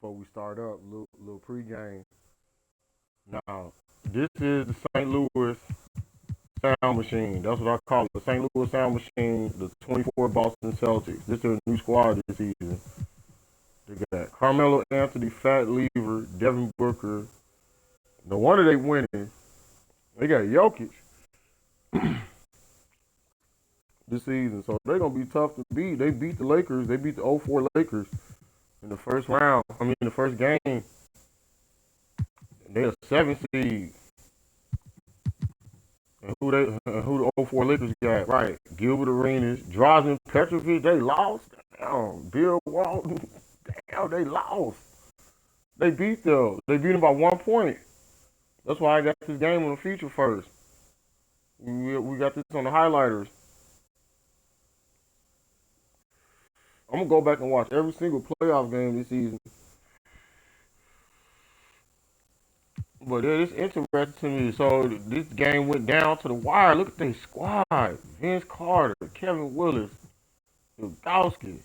before we start up, little pregame. Now, this is the St. Louis Sound Machine. That's what I call it. The St. Louis Sound Machine, the 24 Boston Celtics. This is a new squad this season. They got Carmelo Anthony, Fat Lever, Devin Booker. No wonder they winning. They got Jokic this season, so they're gonna be tough to beat. They beat the Lakers. They beat the '04 Lakers in the first round. I mean, the first game. And they're a 7 seed. And who the '04 Lakers got? Right, Gilbert Arenas, Drazen Petrovic. They lost. Damn, Bill Walton. Damn, they lost. They beat them. They beat them by 1 point. That's why I got this game on the feature first. We got this on the highlighters. I'm gonna go back and watch every single playoff game this season. But it's interesting to me. So this game went down to the wire. Look at their squad: Vince Carter, Kevin Willis, Dugowski,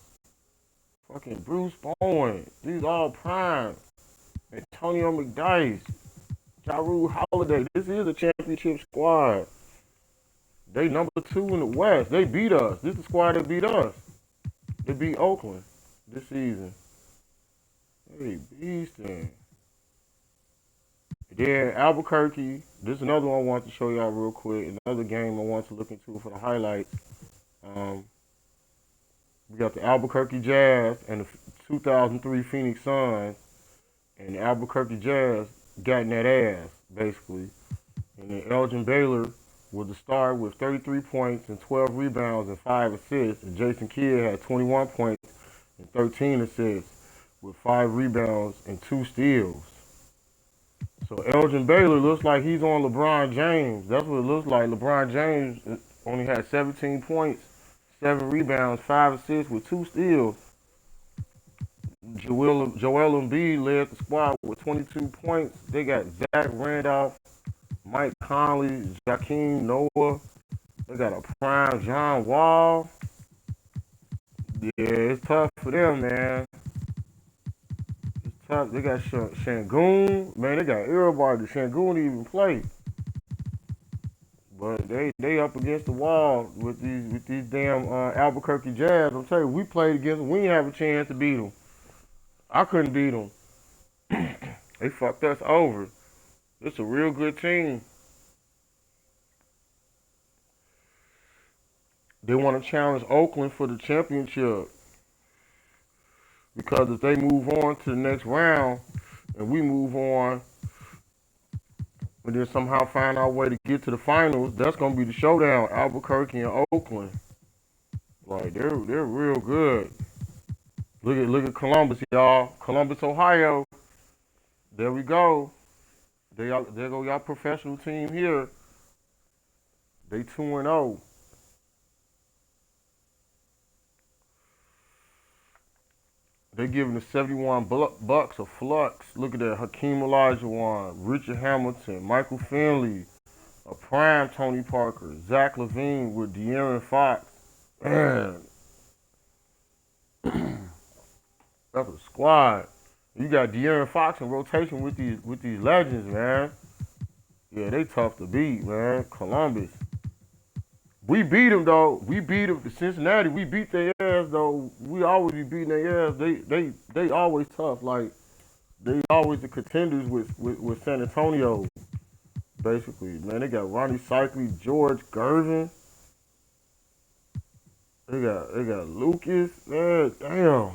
fucking Bruce Bowen. These all prime. Antonio McDyess, Ja Rule Holiday. This is a championship squad. They number 2 in the West. They beat us. This is the squad that beat us. They beat Oakland this season. Hey, beastin'. Then Albuquerque. This is another one I want to show y'all real quick. Another game I want to look into for the highlights. We got the Albuquerque Jazz and the 2003 Phoenix Suns. And the Albuquerque Jazz got in that ass, basically. And then Elgin Baylor was the star with 33 points and 12 rebounds and 5 assists. And Jason Kidd had 21 points and 13 assists with 5 rebounds and 2 steals. So Elgin Baylor looks like he's on LeBron James. That's what it looks like. LeBron James only had 17 points, 7 rebounds, 5 assists with 2 steals. Joel Embiid led the squad with 22 points. They got Zach Randolph, Mike Conley, Joakim Noah. They got a prime John Wall. Yeah, it's tough for them, man. It's tough. They got Shangoon. Man, they got everybody. Shangoon didn't even play. But they up against the wall with these damn Albuquerque Jazz. I'm telling you, we played against them. We didn't have a chance to beat them. I couldn't beat them. They fucked us over. It's a real good team. They want to challenge Oakland for the championship. Because if they move on to the next round and we move on and then somehow find our way to get to the finals, that's gonna be the showdown, Albuquerque and Oakland. Like they're real good. Look at Columbus, y'all. Columbus, Ohio. There we go. There go y'all professional team here. They 2-0. They giving the 71 bucks a flux. Look at that. Hakeem Olajuwon, Richard Hamilton, Michael Finley, a prime Tony Parker, Zach LaVine with De'Aaron Fox. Man, that's a squad. You got De'Aaron Fox in rotation with these legends, man. Yeah, they tough to beat, man. Columbus. We beat them though. We beat them. Cincinnati. We beat their ass though. We always be beating their ass. They always tough. Like they always the contenders with San Antonio. Basically, man. They got Ronnie Cycli, George Gervin. They got Lucas. Man, damn.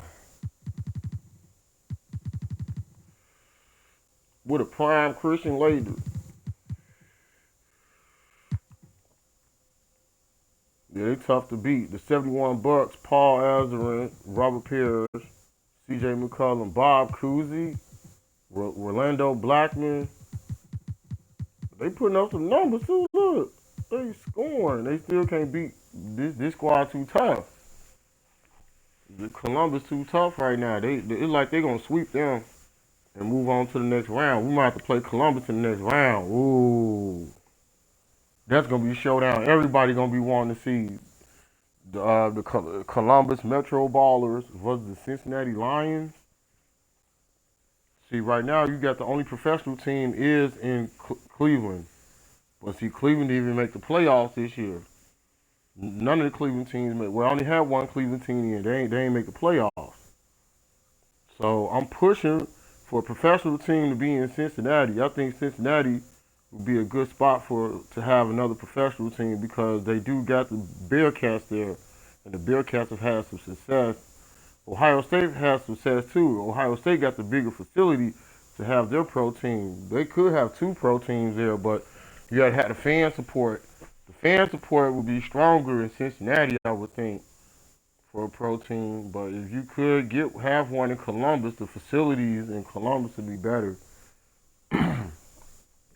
With a prime Christian Laettner. Yeah, they tough to beat. The 71 bucks, Paul Azarin, Robert Pierce, CJ McCollum, Bob Cousy, Rolando Blackman. They putting up some numbers too. Look, they scoring. They still can't beat this squad too tough. The Columbus too tough right now. It's like they gonna sweep them and move on to the next round. We might have to play Columbus in the next round. Ooh. That's gonna be a showdown. Everybody gonna be wanting to see the Columbus Metro Ballers versus the Cincinnati Lions. See, right now you got the only professional team is in Cleveland. But see, Cleveland didn't even make the playoffs this year. None of the Cleveland teams made. Well, I only had one Cleveland team in. They ain't make the playoffs. So I'm pushing for a professional team to be in Cincinnati. I think Cincinnati would be a good spot to have another professional team because they do got the Bearcats there, and the Bearcats have had some success. Ohio State has success too. Ohio State got the bigger facility to have their pro team. They could have two pro teams there, but you got to have the fan support. The fan support would be stronger in Cincinnati, I would think, for a pro team. But if you could have one in Columbus, the facilities in Columbus would be better.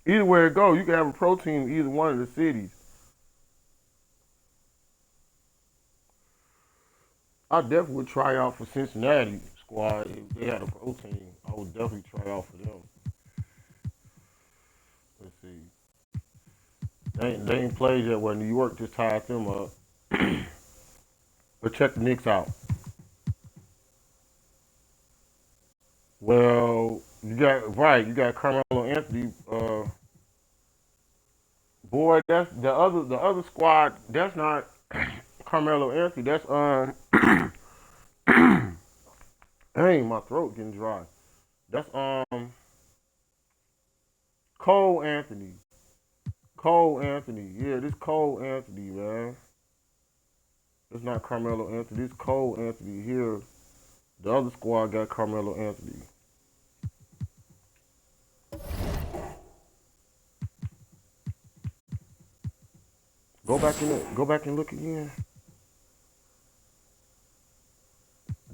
Either way it goes, you can have a pro team in either one of the cities. I definitely would try out for Cincinnati squad if they had a pro team. I would definitely try out for them. Let's see. They ain't played yet. Well, New York just tied them up. But check the Knicks out. Well, you got Carmelo Anthony. Boy, that's the other squad. That's not Carmelo Anthony. That's dang, my throat getting dry. That's Cole Anthony. Cole Anthony. Yeah, this Cole Anthony, man. It's not Carmelo Anthony. It's Cole Anthony here. The other squad got Carmelo Anthony. Go back and look again.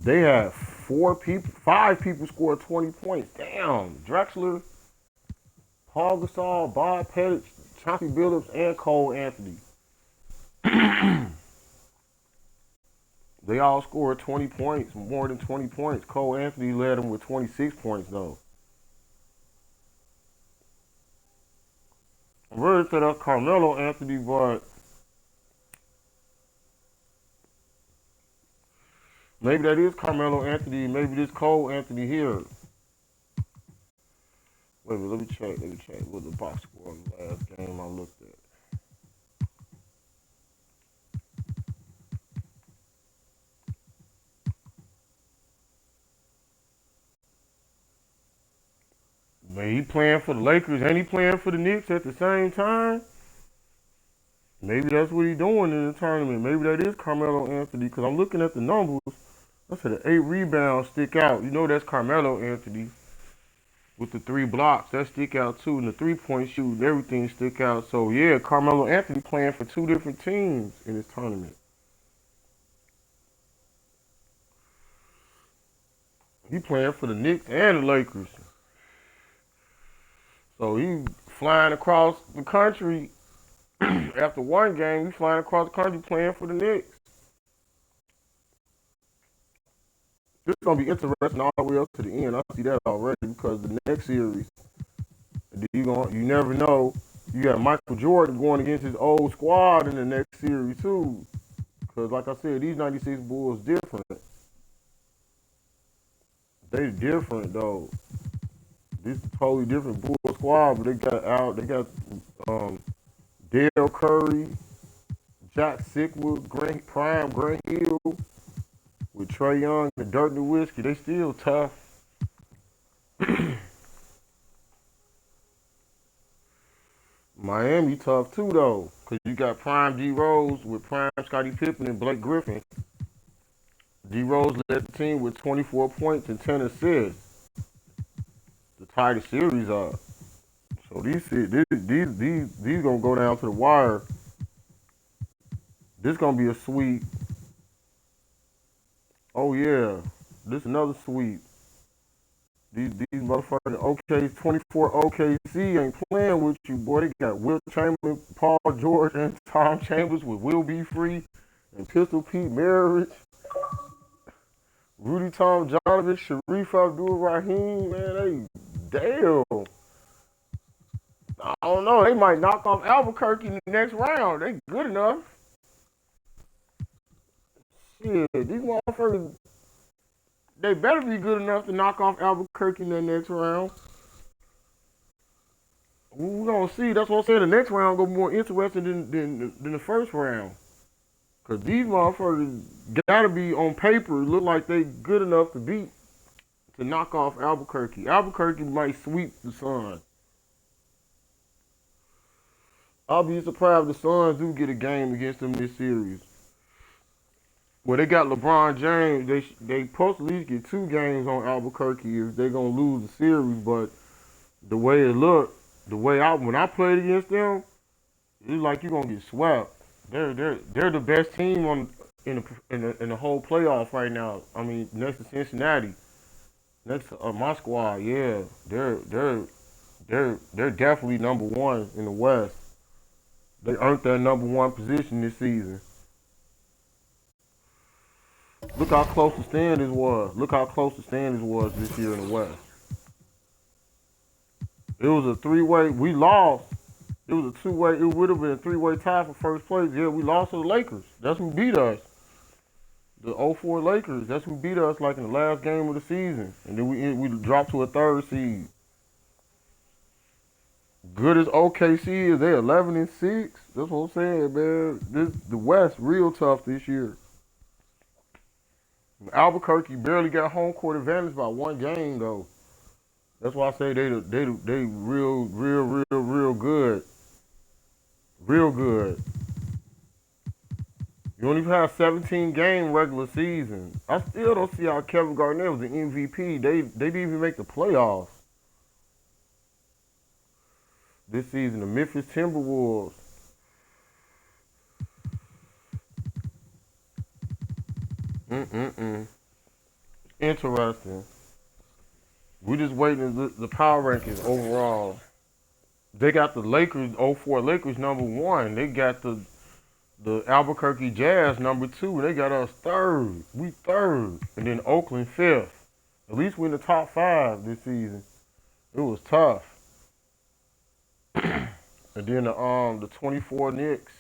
They had 5 people scored 20 points. Damn. Drexler, Paul Gasol, Bob Pettit, Chauncey Billups, and Cole Anthony. They all scored 20 points, more than 20 points. Cole Anthony led them with 26 points, though. I'm ready to say that's Carmelo Anthony, but maybe that is Carmelo Anthony. Maybe this Cole Anthony here. Wait a minute, let me check. What the box score on the last game I looked at. Man, he playing for the Lakers and he playing for the Knicks at the same time. Maybe that's what he's doing in the tournament. Maybe that is Carmelo Anthony because I'm looking at the numbers. I said the 8 rebounds stick out. You know that's Carmelo Anthony with the 3 blocks. That stick out too. And the 3-point shooting, everything stick out. So yeah, Carmelo Anthony playing for 2 different teams in this tournament. He playing for the Knicks and the Lakers. So he flying across the country. After one game, he's flying across the country playing for the Knicks. This is gonna be interesting all the way up to the end. I see that already because the next series, you never know. You got Michael Jordan going against his old squad in the next series too. Because like I said, these '96 Bulls different. They different though. This is a totally different Bulls squad, but they got Dale Curry, Jack Sickwood, Grant Hill, with Trae Young and Dirk Nowitzki. They still tough. Miami tough too though, cause you got Prime D Rose with Prime Scottie Pippen and Blake Griffin. D Rose led the team with 24 points and 10 assists to tie the series up. So these gonna go down to the wire. This gonna be a sweep. Oh yeah, this another sweep. These motherfuckers OK 24 OKC ain't playing with you, boy. They got Will Chamberlain, Paul George, and Tom Chambers with Will Be Free and Pistol Pete Maravich, Rudy Tom Donovan, Sharif Abdul-Rahim. Man, they damn. I don't know. They might knock off Albuquerque in the next round. They good enough. Shit, these motherfuckers, They better be good enough to knock off Albuquerque in the next round. We're gonna see. That's what I'm saying. The next round gonna be more interesting than the first round. Cause these motherfuckers gotta be on paper look like they good enough to knock off Albuquerque. Albuquerque might sweep the Suns. I'll be surprised if the Suns do get a game against them this series. Well, they got LeBron James. They supposed to at least get 2 games on Albuquerque if they gonna lose the series. But the way it looked, when I played against them, it's like you're gonna get swept. They're the best team in the whole playoff right now. I mean, next to Cincinnati, next to my squad. Yeah, they're definitely number one in the West. They earned that number one position this season. Look how close the standings was. Look how close the standings was this year in the West. It was a 3-way. We lost. It was a 2-way. It would have been a 3-way tie for first place. Yeah, we lost to the Lakers. That's who beat us. The '04 Lakers. That's who beat us like in the last game of the season. And then we dropped to a 3rd seed. Good as OKC is, they 11-6. That's what I'm saying, man. The West real tough this year. Albuquerque barely got home court advantage by 1 game though. That's why I say they real good. Real good. You don't even have 17-game regular season. I still don't see how Kevin Garnett was the MVP. They didn't even make the playoffs this season. The Memphis Timberwolves. Interesting. We just waiting the power rankings overall. They got the Lakers, '04 Lakers #1. They got the Albuquerque Jazz #2. They got us 3rd. We 3rd. And then Oakland 5th. At least we in the top 5 this season. It was tough. And then the 24 Knicks.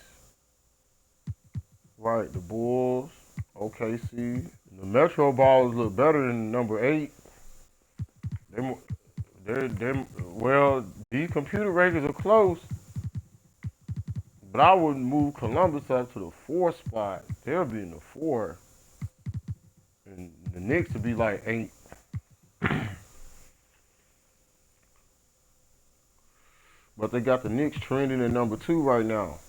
Right, the Bulls, OKC. The Metro Ballers look better than #8. Well, these computer rankings are close, but I wouldn't move Columbus up to the 4th spot. They'll be in the 4, and the Knicks would be like 8. But they got the Knicks trending at #2 right now.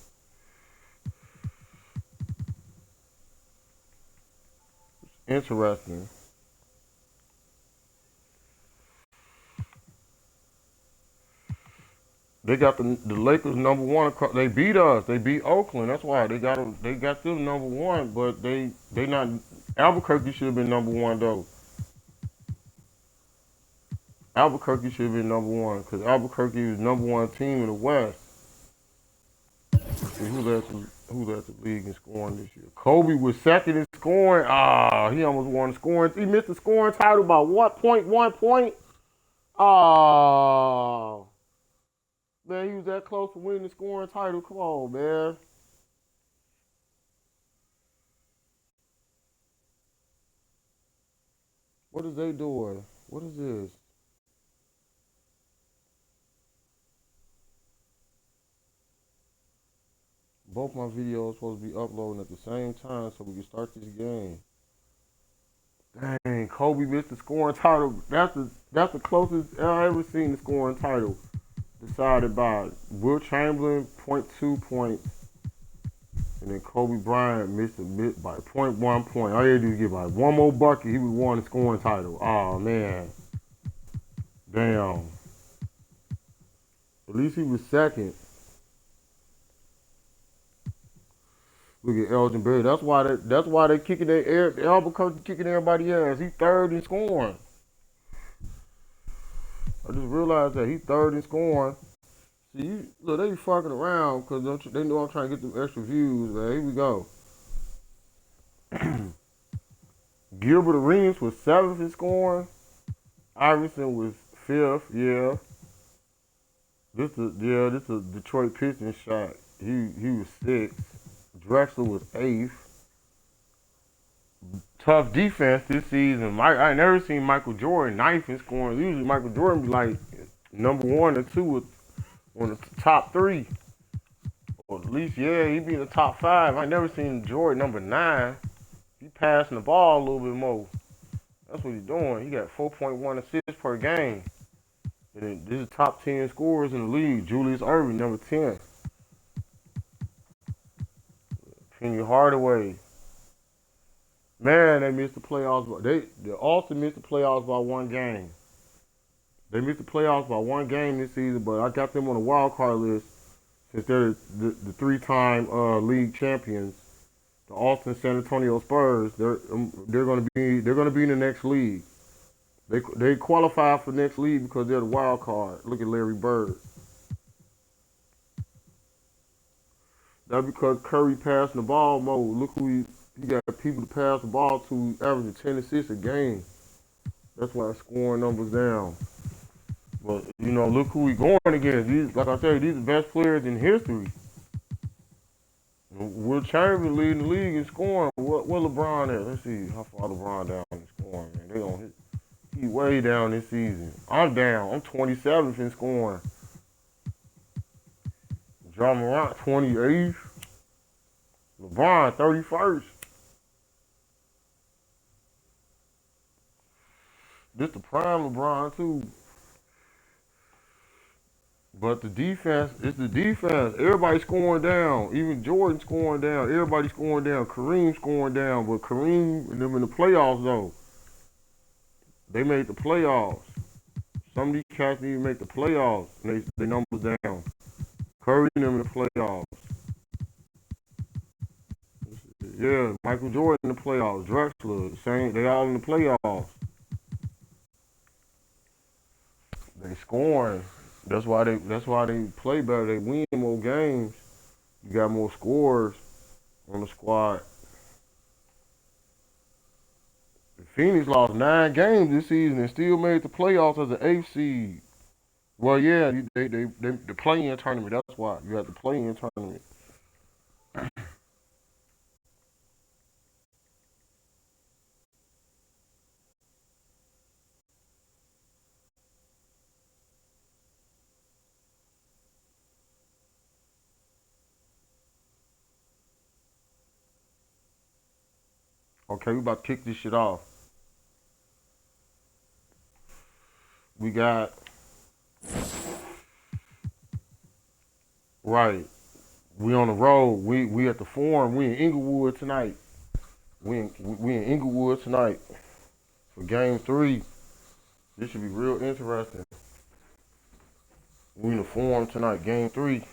Interesting. They got the Lakers #1. They beat us. They beat Oakland. That's why they got them. They got them #1. But they not. Albuquerque should have been #1 though. Albuquerque should have been #1 because Albuquerque was #1 team in the West. Let's see who led the league in scoring this year. Kobe was 2nd in scoring. He almost won the scoring. He missed the scoring title by what? 1 point. Oh. Man, he was that close to winning the scoring title. Come on, man. What is they doing? What is this? Both my videos supposed to be uploading at the same time so we can start this game. Dang, Kobe missed the scoring title. That's the closest I ever seen the scoring title decided by Will Chamberlain, .2 points, and then Kobe Bryant missed by .1 point. All he had to do is get by 1 more bucket, he would have won the scoring title. Oh man, damn. At least he was 2nd. Look at Elgin Baylor. That's why they kicking their Albuquerque kicking everybody ass. He 3rd in scoring. I just realized that he 3rd in scoring. See, look, they be fucking around because they know I'm trying to get them extra views, man. Here we go. Gilbert Arenas was 7th in scoring. Iverson was 5th, yeah. This is a Detroit Pistons shot. He was 6th. Drexler was 8th. tough defense this season. I never seen Michael Jordan ninth in scoring. Usually Michael Jordan be like number 1 or 2 on the top 3. Or at least, yeah, he be in the top 5. I never seen Jordan number 9. He passing the ball a little bit more. That's what he's doing. He got 4.1 assists per game. And then this is top 10 scorers in the league. Julius Erving, number 10. Penny Hardaway. Man, they missed the playoffs. They also missed the playoffs by 1 game. They missed the playoffs by 1 game this season, but I got them on the wild card list since they're the 3-time league champions. The Austin San Antonio Spurs. They're gonna be in the next league. They qualify for the next league because they're the wild card. Look at Larry Bird. That's because Curry passing the ball more. Look who he got people to pass the ball to, averaging 10 assists a game. That's why scoring numbers down. But look who we going against. Like I said, these are the best players in history. Will Chamberlain leading the league in scoring. What LeBron at? Let's see how far LeBron down in scoring, man. They gonna hit. He way down this season. I'm down. I'm 27th in scoring. John Morant 28th. LeBron 31st. This the prime LeBron too. But the defense, it's the defense. Everybody scoring down. Even Jordan scoring down. Everybody scoring down. Kareem scoring down. But Kareem and them in the playoffs though. They made the playoffs. Some of these cats didn't even make the playoffs. And they numbers down. Curry and them in the playoffs. Yeah, Michael Jordan in the playoffs. Drexler, same. They all in the playoffs. They scoring. That's why they play better. They win more games. You got more scores on the squad. Phoenix lost 9 games this season and still made the playoffs as an 8th seed. Well, yeah, they the play-in tournament. That's why you have the play-in tournament. Okay, we about to kick this shit off. We got right. We on the road. We at the Forum. We in Inglewood tonight. We in Inglewood tonight for Game 3. This should be real interesting. We in the Forum tonight, Game 3.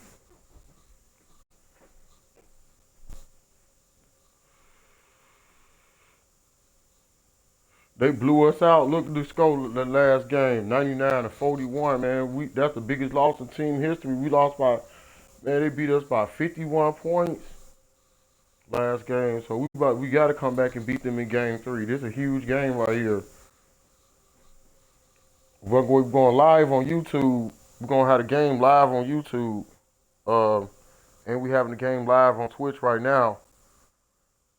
They blew us out. Look at the score of the last game, 99-41. Man, that's the biggest loss in team history. We lost by, man, they beat us by 51 points last game. So we got to come back and beat them in Game 3. This is a huge game right here. We're going live on YouTube. We're gonna have the game live on YouTube, and we having the game live on Twitch right now.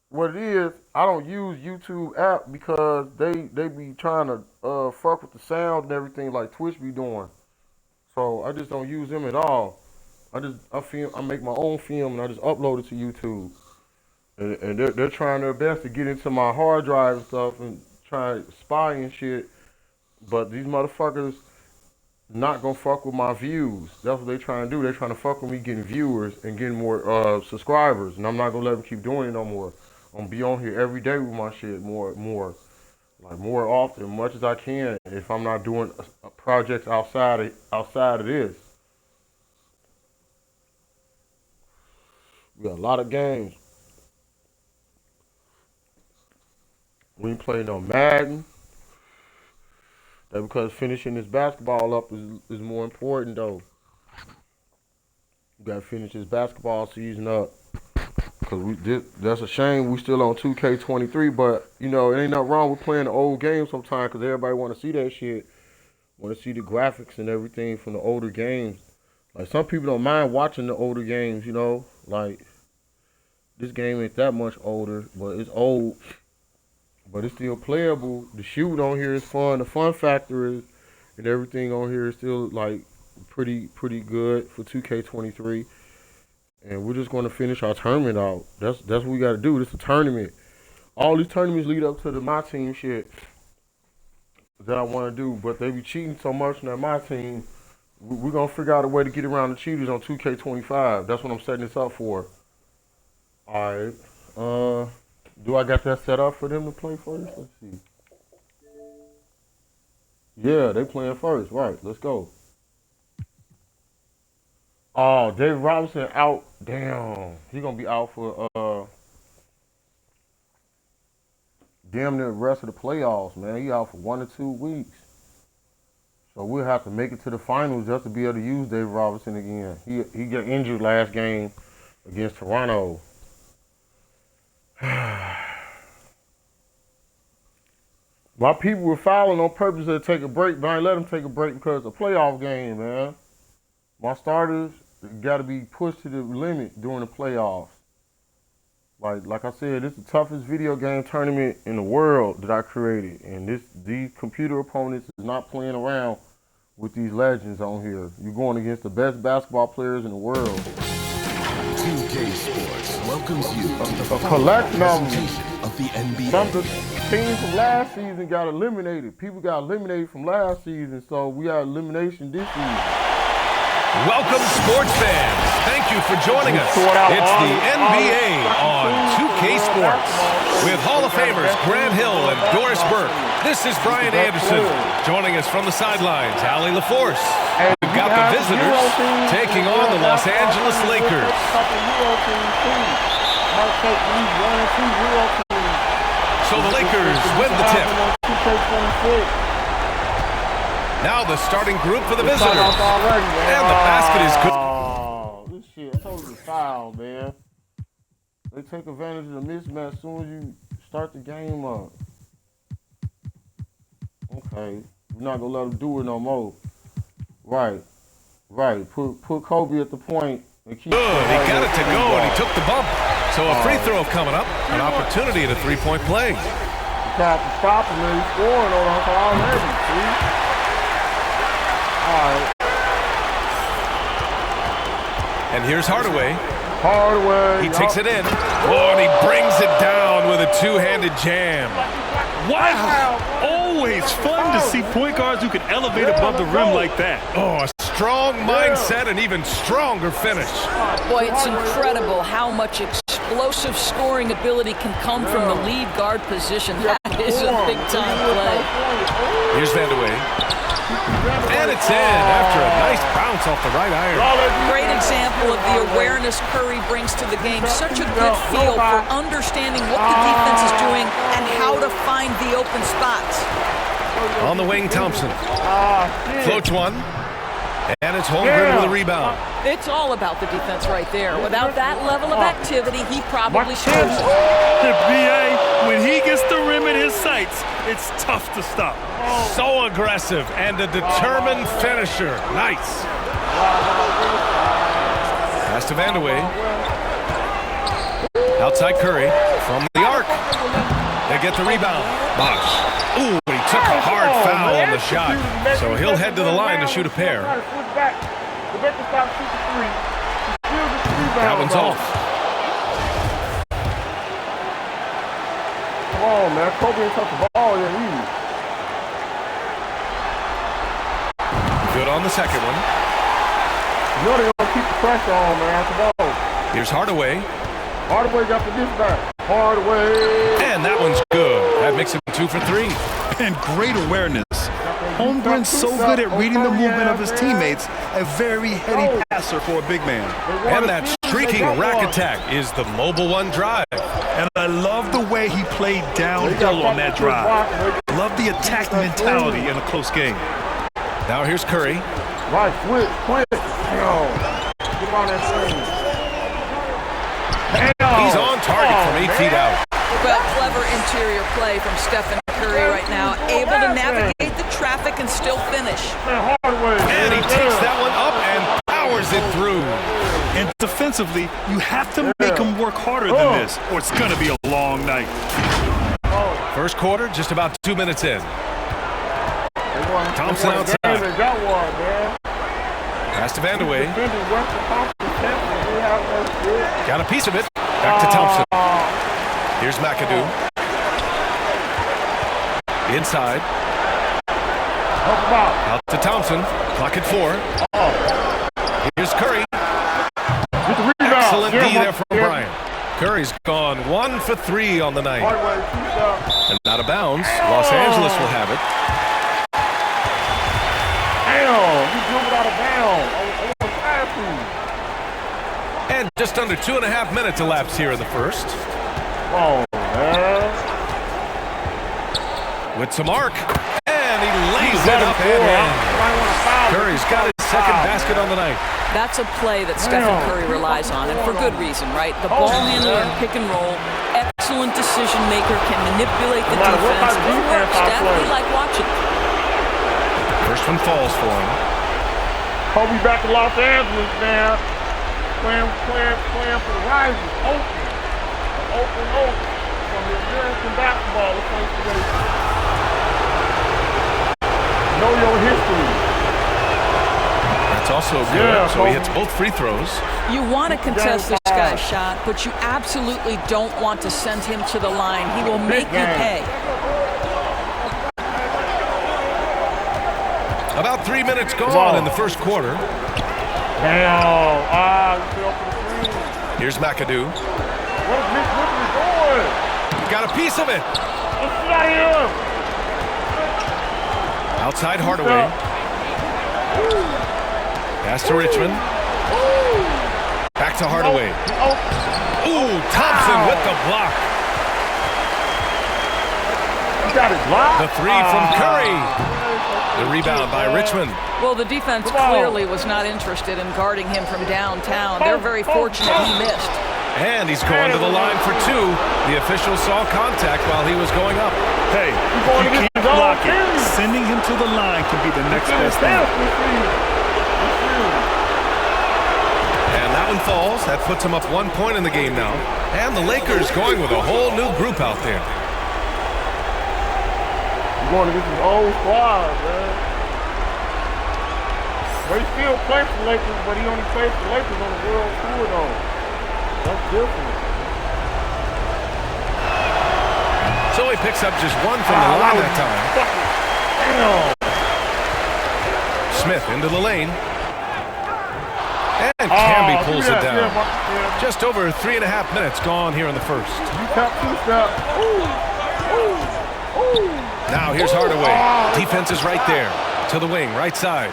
What it is, I don't use YouTube app because they be trying to fuck with the sound and everything like Twitch be doing. So I just don't use them at all. I make my own film and I just upload it to YouTube. And they're trying their best to get into my hard drive and stuff and try to spy and shit. But these motherfuckers not gonna fuck with my views. That's what they trying to do. They trying to fuck with me getting viewers and getting more subscribers. And I'm not gonna let them keep doing it no more. I'm gonna be on here every day with my shit more often, much as I can. If I'm not doing projects outside of this, we got a lot of games. We ain't playing no Madden. That because finishing this basketball up is more important though. We gotta finish this basketball season up. Cause that's a shame we still on 2K23, but it ain't nothing wrong with playing the old games sometimes because everybody want to see that shit, want to see the graphics and everything from the older games. Like some people don't mind watching the older games, like this game ain't that much older, but it's old. but it's still playable. The shoot on here is fun. The fun factor is, and everything on here is still like pretty good for 2K23. And we're just going to finish our tournament out. That's what we got to do. This is a tournament. All these tournaments lead up to the my team shit that I want to do, but they be cheating so much in that my team. We're going to figure out a way to get around the cheaters on 2K25. That's what I'm setting this up for. All right. Do I got that set up for them to play first? Let's see. Yeah, they playing first. Right. Let's go. Oh, David Robinson out. Damn. He going to be out for damn near the rest of the playoffs, man. He out for 1 or 2 weeks. So we'll have to make it to the finals just to be able to use David Robinson again. He got injured last game against Toronto. My people were fouling on purpose to take a break, but I ain't let them take a break because it's a playoff game, man. My starters got to be pushed to the limit during the playoffs. Like I said, this is the toughest video game tournament in the world that I created. And these computer opponents is not playing around with these legends on here. You're going against the best basketball players in the world. 2K Sports welcomes you to a collection of the NBA. Some of the teams from last season got eliminated. People got eliminated from last season, so we got elimination this season. Welcome, sports fans. Thank you for joining us. It's the NBA on 2K Sports. With Hall of Famers Grant Hill and Doris Burke, this is Brian Anderson. Joining us from the sidelines, Allie LaForce. We've got the visitors taking on the Los Angeles Lakers. So the Lakers win the tip. Now the starting group for the visitors. And the basket is good. Oh, this shit totally foul, man. They take advantage of the mismatch as soon as you start the game up. Okay. We're not going to let them do it no more. Right. Put Kobe at the point. And keep good. He got it to go, and he took the bump. So a free throw coming up. An opportunity at a three-point play. You have to stop him, and he's scoring on us already, see? All right. And here's Hardaway. Hardaway. He takes it in. Oh, and he brings it down with a two-handed jam. Wow. Always fun to see point guards who can elevate above the rim like that. Oh, a strong mindset and even stronger finish. Boy, it's incredible how much explosive scoring ability can come from the lead guard position. That is a big-time play. Here's Vandeweghe. And it's in after a nice bounce off the right iron. Great example of the awareness Curry brings to the game. Such a good feel for understanding what the defense is doing and how to find the open spots. On the wing, Thompson. Floats one. And it's Holmgren with a rebound. It's all about the defense right there. Without that level of activity, he probably scores it. The BA, when he gets the rim in his sights, it's tough to stop. So aggressive and a determined finisher. Nice. Pass to Vandeweghe. Outside Curry from the arc. They get the rebound. Bosh. Ooh, he took a hard foul on the shot. So he'll head to the line to shoot a pair. That one's off. Come on, man. Kobe ain't touch the ball yet either. Good on the second one. You know they're going to keep the pressure on, man. Come on. Here's Hardaway. Hardaway got the dispatch. Hardaway. And that one's good. That makes him 2 for 3. And great awareness. Holmgren's so good at reading the movement of his teammates. A very heady passer for a big man. And that streaking rack attack is the mobile one drive. And I love the way he played downhill on that drive. Love the attack mentality in a close game. Now here's Curry. Right, quick. Get on that screen. He's on target from 8 feet out. Well, clever interior play from Stephen Curry right now. Able to navigate the traffic and still finish. And he takes that one up and powers it through. And defensively, you have to make him work harder than this, or it's going to be a long night. First quarter, just about 2 minutes in. Thompson outside. Pass to Vandeweghe. Got a piece of it. Back to Thompson. Here's McAdoo. Inside. Out to Thompson. Clock at 4. Here's Curry. Excellent D there from Bryant. Curry's gone 1 for 3 on the night. And out of bounds. Los Angeles will have it. Damn, he drove it out of bounds. And just under 2.5 minutes elapsed here in the first. Oh, man. With some arc. And he lays it up and in. Curry's got his second basket on the night. That's a play that Stephen Curry relies on, and for good reason, right? The ball handler and pick and roll, excellent decision maker, can manipulate the defense. It works. Definitely like watching. First one falls for him. Kobe back to Los Angeles now. Playing for the Rising. Oakland from the American Basketball Association. Know your history. That's also good, so he hits both free throws. You want to contest this guy's shot, but you absolutely don't want to send him to the line. He will make you pay. About 3 minutes gone in the first quarter. Here's McAdoo. What is Mitch Whitney doing? Got a piece of it. Let's get him. Outside Hardaway. Pass to Richmond. Back to Hardaway. Ooh, Thompson with the block. Got it blocked. The three from Curry. The rebound by Richmond. Well, the defense clearly was not interested in guarding him from downtown. They're very fortunate he missed. And he's going to the line for 2. The official saw contact while he was going up. Hey, you can't block it. Sending him to the line can be the next best thing. And that one falls. That puts him up 1 point in the game now. And the Lakers going with a whole new group out there. Going against his old squad, man. But he still plays for the Lakers, but he only plays for the Lakers on the World Tour, though. That's different. So he picks up just 1 from the line that time. Smith into the lane. And Camby pulls it down. Just over 3.5 minutes gone here in the first. Now here's Hardaway. Defense is right there. To the wing, right side.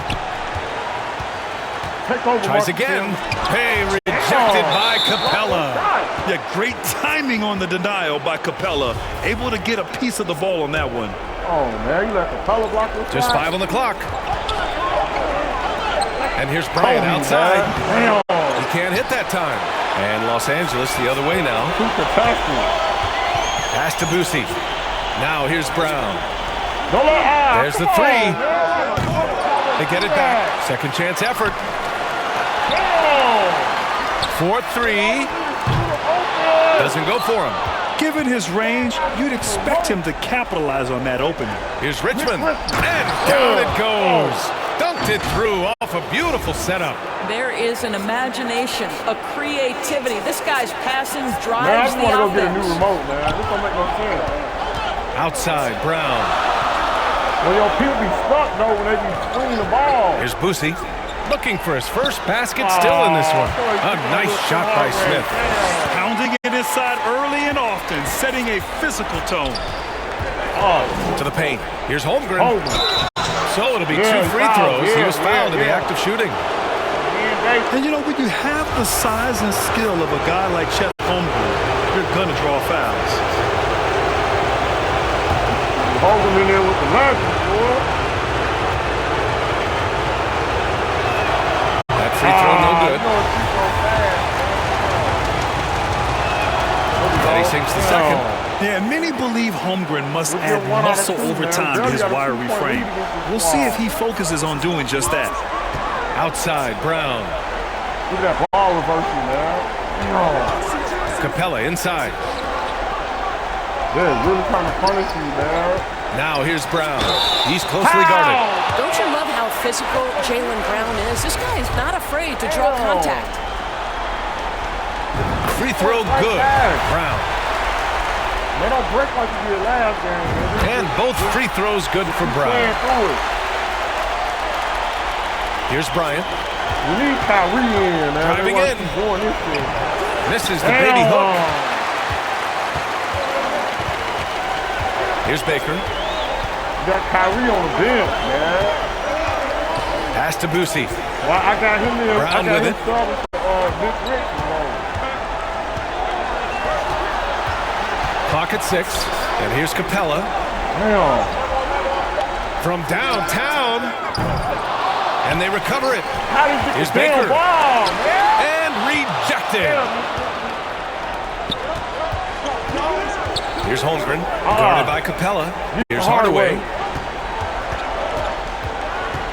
Tries again. Hey, rejected by Capella. Yeah, great timing on the denial by Capella. Able to get a piece of the ball on that one. Oh, man, you let Capella block this. Just 5 on the clock. And here's Bryant outside. He can't hit that time. And Los Angeles the other way now. Pass to Boosie. Now here's Brown. There's the 3. They get it back. Second chance effort. 4-3. Doesn't go for him. Given his range, you'd expect him to capitalize on that opening. Here's Richmond. And down it goes. Dunked it through off a beautiful setup. There is an imagination, a creativity. This guy's passing Man, I drives just the want to go get a offense. new remote, man. This don't make no sense. Outside, Brown. Well, yo, people be stuck, though, when they be swinging the ball. Here's Boosie. Looking for his first basket still in this one. A nice shot by Smith. Pounding it inside early and often, setting a physical tone. To the paint. Here's Holmgren. So it'll be 2 free throws. He was fouled in the act of shooting. And you know, when you have the size and skill of a guy like Chet Holmgren, you're gonna draw fouls. Holmgren in there with the magic, boy. That free throw no good. And he sinks the second. Yeah, many believe Holmgren must add muscle over time to his wiry frame. We'll see if he focuses on doing just that. Outside, Brown. Look at that ball reversing, man. Capella inside. They're really trying to punish you, man. Now here's Brown. He's closely guarded. Don't you love how physical Jaylen Brown is? This guy is not afraid to draw contact. Free throw good. Brown. They don't break like you did last game. And both free throws good for Brown. Here's Bryant. We need Kyrie in, man. Driving in. Doing this thing. Misses the baby hook. Here's Baker. You got Kyrie on the bench, man. Pass to Boosie. Well, I got him in. Brown with it. Nick Richards. Clock at 6. And here's Capella. Damn. From downtown. And they recover it. How did you get Here's the damn Baker. ball, man? And rejected. Here's Holmgren, guarded by Capella. Here's Hardaway.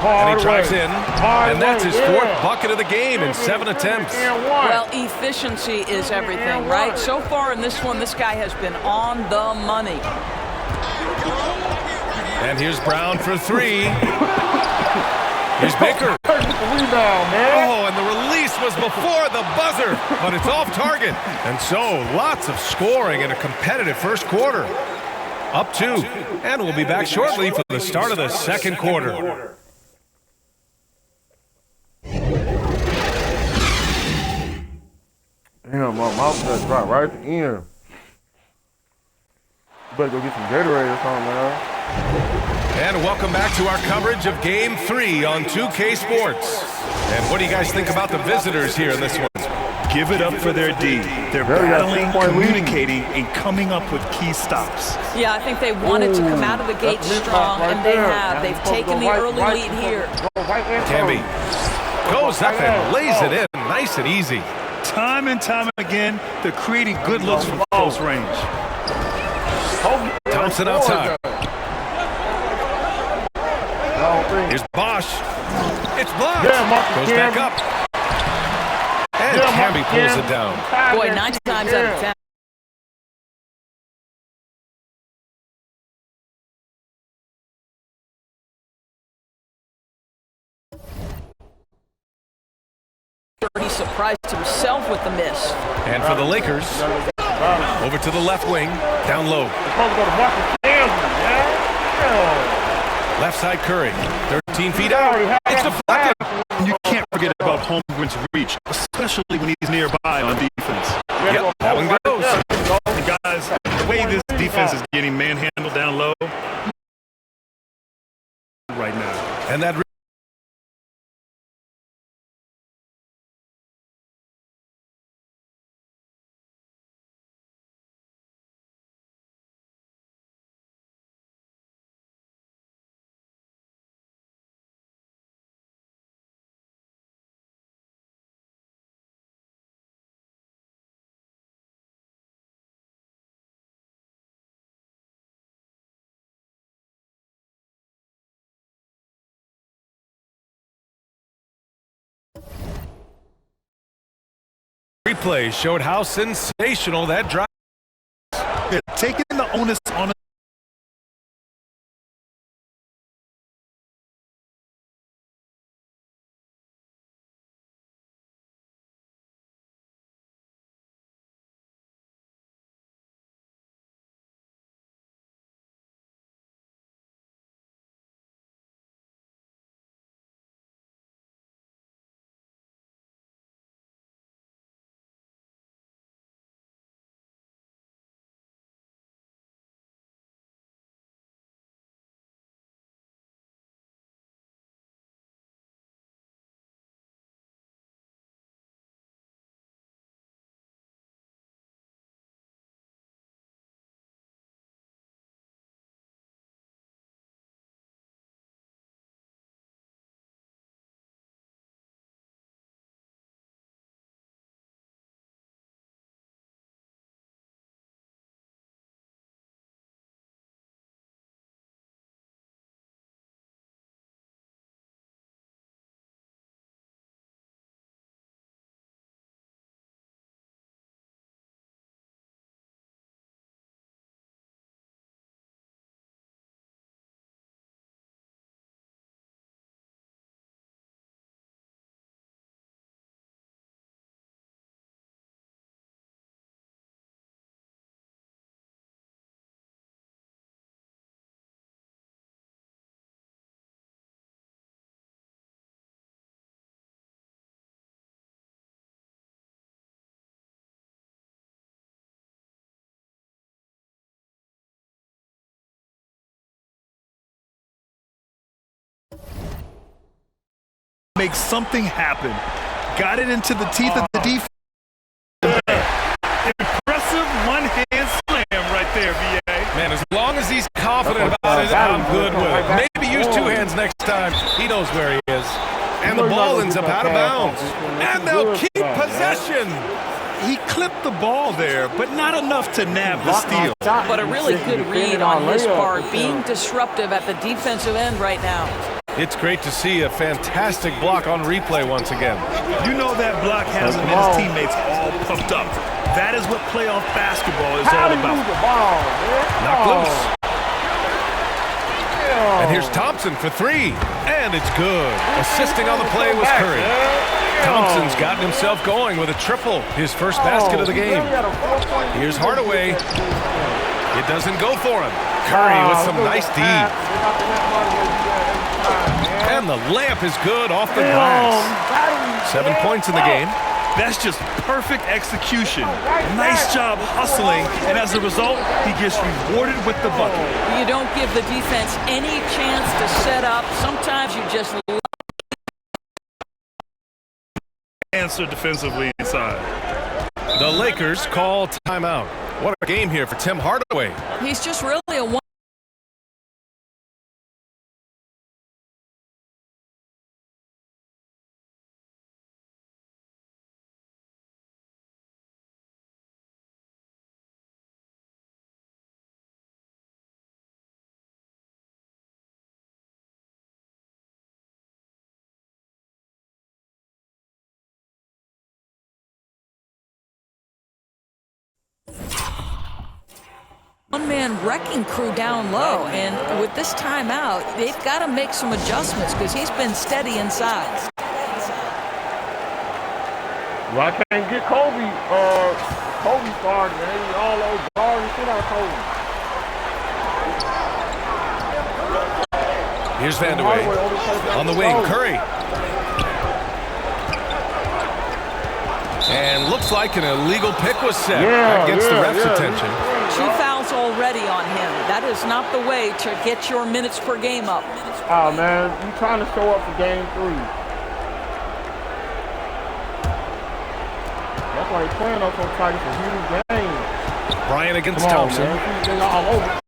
And he drives in, and that's his fourth bucket of the game in 7 attempts. Well, efficiency is everything, right? So far in this one, this guy has been on the money. And here's Brown for 3. Here's Baker. Oh, and the release was before the buzzer, but it's off target. And so, lots of scoring in a competitive first quarter. Up 2, and we'll be back shortly for the start of the second quarter. Damn, my mouth just dropped right at the end. You better go get some Gatorade or something, man. And welcome back to our coverage of Game 3 on 2K Sports. And what do you guys think about the visitors here in this one? Give it up for their D. They're battling, communicating, and coming up with key stops. Yeah, I think they wanted to come out of the gate strong, and they have. They've taken the early lead here. Camby goes up and lays it in, nice and easy. Time and time again, they're creating good looks from close range. Thompson outside. Here's Bosch. It's blocked. Goes back up. And Camby pulls it down. Boy, 9 times out of 10. He surprised himself with the miss. And for the Lakers, over to the left wing, down low. Left side Curry, 13 feet out. It's deflected. You can't forget about Holmgren's reach, especially when he's nearby on defense. Yep, that one goes. And guys, the way this defense is getting manhandled down low right now. And that replay showed how sensational that drive. Taking the onus on make something happen. Got it into the teeth of the defense. Impressive one-hand slam right there, VA. Man, as long as he's confident about it, I'm good with it. Maybe use two hands next time. He knows where he is. And the ball ends up out of bounds. And they'll keep possession. He clipped the ball there, but not enough to nab the steal. But a really good read on his part, being disruptive at the defensive end right now. It's great to see a fantastic block on replay once again. You know that block has him and his teammates all pumped up. That is what playoff basketball is all about. Knocked loose. And here's Thompson for three. And it's good. Assisting on the play was Curry. Thompson's gotten himself going with a triple, his first basket of the game. Here's Hardaway. It doesn't go for him. Curry with some nice D. And the layup is good off the glass. 7 points in the game. That's just perfect execution. Nice job hustling, and as a result, he gets rewarded with the bucket. You don't give the defense any chance to set up. Sometimes you just answer defensively inside. The Lakers call timeout. What a game here for Tim Hardaway. He's just really a one. One-man wrecking crew down low, and with this timeout, they've got to make some adjustments because he's been steady inside. Well, I can't get Kobe started, man. All those bars and shit out of Kobe. Here's Vandeweghe. On the wing, Curry. And looks like an illegal pick was set. That gets the ref's attention. 2 fouls already on him. That is not the way to get your minutes per game up. Oh, man, you trying to show up for game 3. That's why they're playing us so tight. It's a huge game. Bryant against Thompson. Man. All over.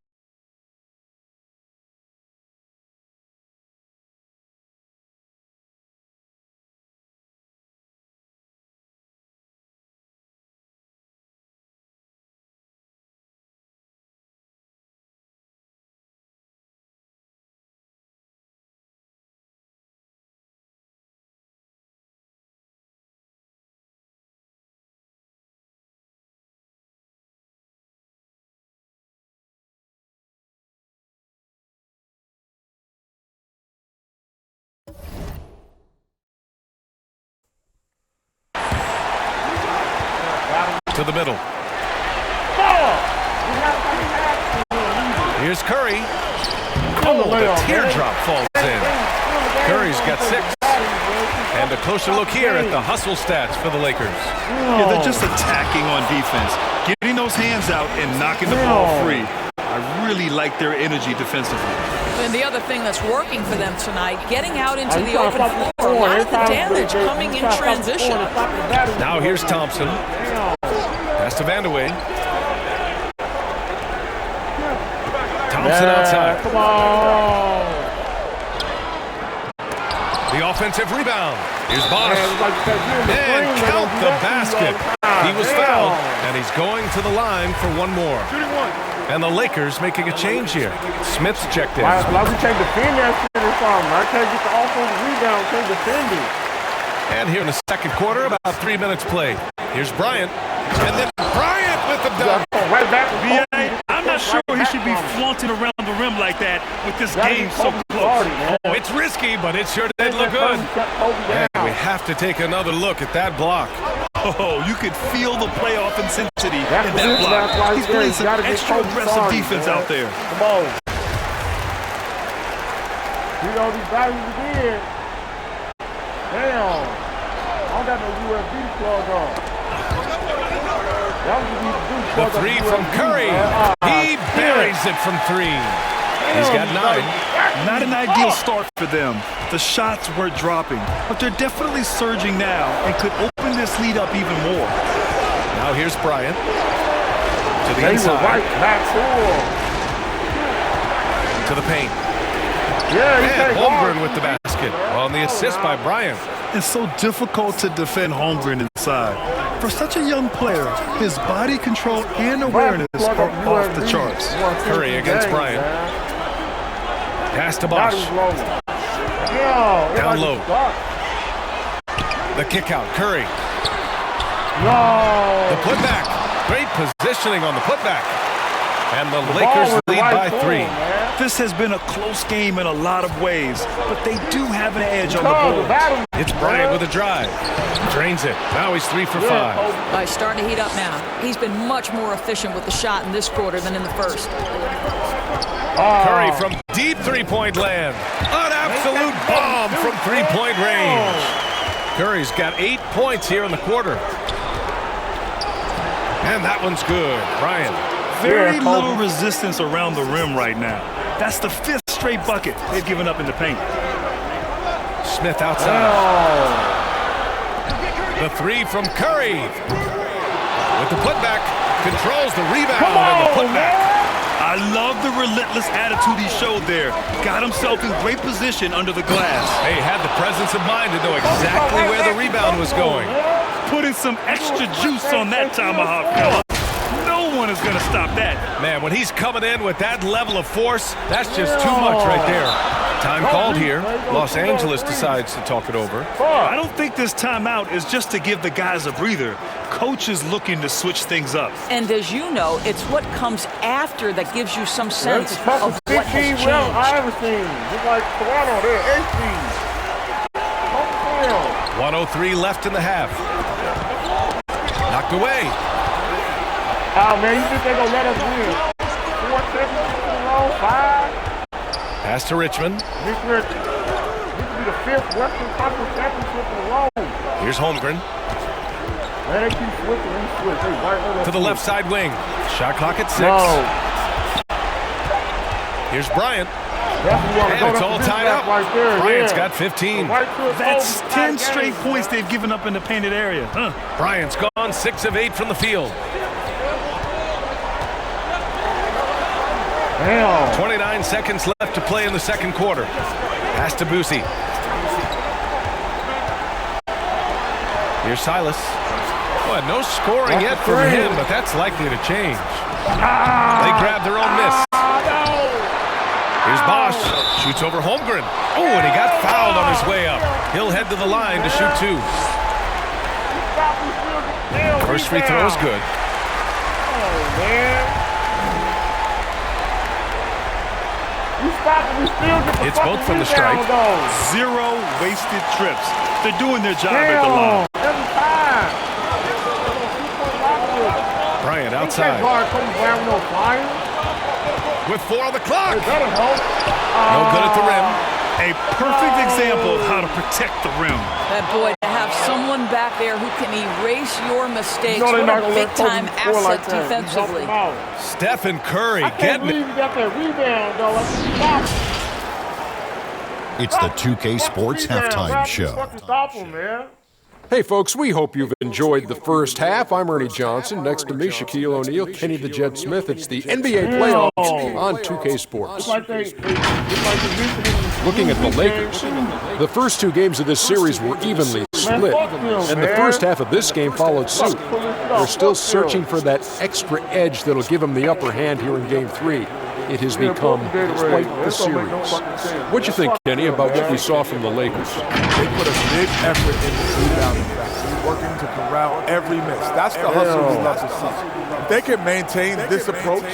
To the middle. Here's Curry. Oh, the teardrop falls in. Curry's got 6. And a closer look here at the hustle stats for the Lakers. Yeah, they're just attacking on defense, getting those hands out and knocking the ball free. I really like their energy defensively. And the other thing that's working for them tonight, getting out into the open floor. A lot of the damage coming in transition. Now here's Thompson. Pass to Vandeweghe. Thompson outside. Come on. The offensive rebound. Here's Bosch. And count the basket. He was fouled, and he's going to the line for one more. And the Lakers making a change here. Smith's checked in. Like we can't defend that shit or something. I can't get the offensive rebound, can't defend it. And here in the second quarter, about 3 minutes played. Here's Bryant. And then Bryant with the dunk. Right back to VA, I'm not sure he should be flaunting around the rim like that with this game so close. Oh, it's risky, but it sure did look good. And we have to take another look at that block. Oh, you could feel the playoff intensity in that block. He's playing some extra aggressive defense out there. Come on. You know these guys again. Damn. I don't got no USB plug on. The three from Curry. He buries it from 3. He's got 9. Not an ideal start for them. The shots were dropping, but they're definitely surging now and could open this lead up even more. Now here's Bryant. To the inside. Right back to the paint. Yeah, and Holmgren with the basket on the assist by Bryant. It's so difficult to defend Holmgren inside. For such a young player, his body control and awareness are off the charts. Curry against Bryant. Pass to Bosch. Down low. The kick out. Curry. The putback. Great positioning on the putback. And the Lakers lead by 3. This has been a close game in a lot of ways, but they do have an edge on the board. It's Bryant with a drive. Drains it. Now he's 3 for 5. He's starting to heat up now. He's been much more efficient with the shot in this quarter than in the first. Curry from deep three-point land. An absolute bomb from three-point range. Curry's got 8 points here in the quarter. And that one's good. Bryant. Very little resistance around the rim right now. That's the 5th straight bucket they've given up in the paint. Smith outside. The 3 from Curry. With the putback. Controls the rebound and the putback. I love the relentless attitude he showed there. Got himself in great position under the glass. He had the presence of mind to know exactly where the rebound was going. Putting some extra juice on that tomahawk, fella. No one is going to stop that. Man, when he's coming in with that level of force, that's just too much right there. Time called here. Los Angeles decides to talk it over. I don't think this timeout is just to give the guys a breather. Coach is looking to switch things up. And as you know, it's what comes after that gives you some sense of what has changed. I haven't seen. Just like Toronto, they're 1:03 left in the half. Knocked away. Oh, man, you think they're going to let us win? 4 seconds in a row, 5. Pass to Richmond. This will be the 5th Western Conference championship in a row. Here's Holmgren. Man, they keep switching. They switch. They right on to the left side wing. Shot clock at 6. No. Here's Bryant. And it's all tied up. Right there. Bryant's got 15. That's 10 straight points they've given up in the painted area. Bryant's gone 6 of 8 from the field. Damn. 29 seconds left to play in the second quarter. Pass to Boosie. Here's Silas. Well, no scoring yet from him, but that's likely to change. They grab their own miss. Here's Bosch. Shoots over Holmgren. Oh, and he got fouled on his way up. He'll head to the line to shoot 2. First free throw is good. Oh, man. It's both from the stripe. 0 wasted trips. They're doing their job at the line. Every time. Bryant outside. With 4 on the clock. No good at the rim. A perfect example of how to protect the rim. That boy, to have someone back there who can erase your mistakes. What a big-time asset defensively. Stephen Curry getting it. It's the 2K Sports Halftime Show. Stop him, man. Hey, folks, we hope you've enjoyed the first half. I'm Ernie Johnson. Next to me, Shaquille O'Neal, Kenny the Jet Smith. It's the NBA playoffs on 2K Sports. Looking at the Lakers, the first 2 games of this series were evenly split, and the first half of this game followed suit. They're still searching for that extra edge that'll give them the upper hand here in Game 3. It has become quite the series. What you think, Kenny, about what we saw from the Lakers? They put a big effort into rebounding back, working to corral every miss. That's the hustle we love to see. If they can maintain this approach,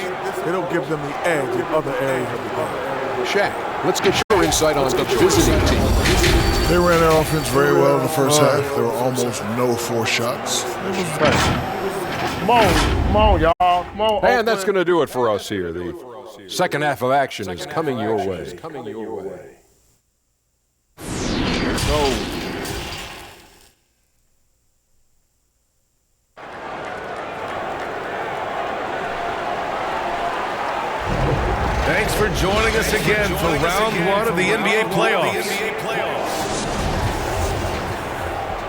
it'll give them the edge in other areas of the game. Shaq, let's get your insight on the visiting team. They ran their offense very well in the first half. There were almost no forced shots. Come on, y'all. Come on. And that's going to do it for us here. The second half of action is coming your way. Thanks for joining us again for round one of the NBA playoffs.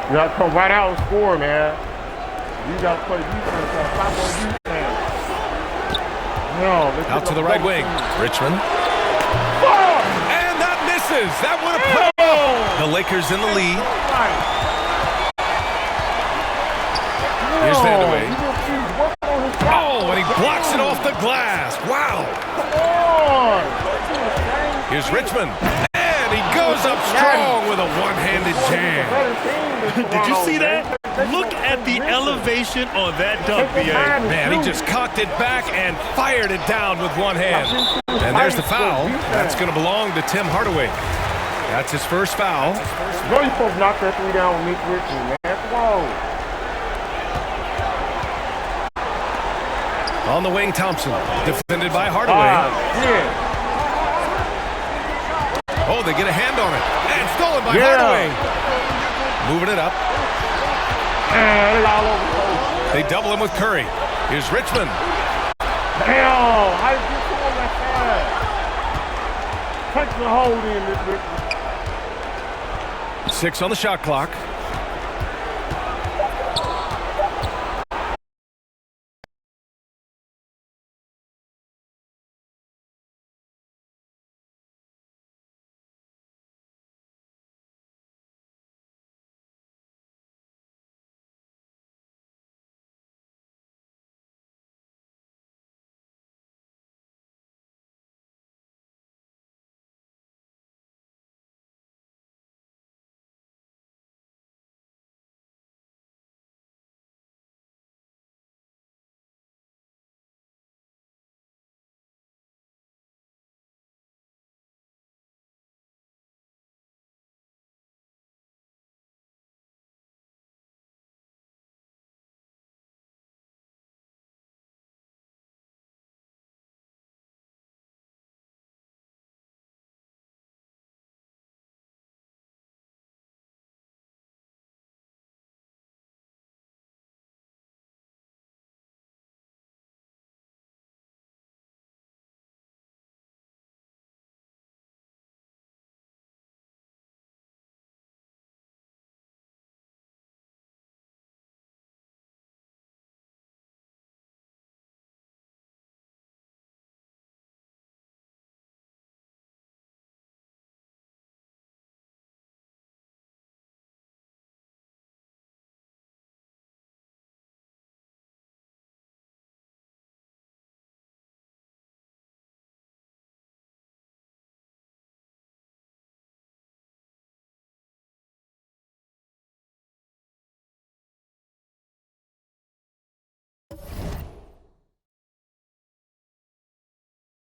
You got to come right out and score, man. You got to play defense. Stop on defense. No, out to the right wing. Richmond. And that misses. That would have put off. The Lakers in the lead. Here's Vandeweghe. Oh, and he blocks it off the glass. Wow. Here's Richmond. And he goes up strong with a one-handed jam. Did you see that? Look at the elevation on that dunk, B.A. Man, he just cocked it back and fired it down with one hand. And there's the foul. That's going to belong to Tim Hardaway. That's his first foul. You know you're supposed to knock that three down with Nick Richmond, man. Come on. On the wing, Thompson, defended by Hardaway. Oh, they get a hand on it. And stolen by Hardaway. Moving it up. They double him with Curry. Here's Richmond. Damn, how did you pull that fast? Touch the hold in this Richmond. 6 on the shot clock.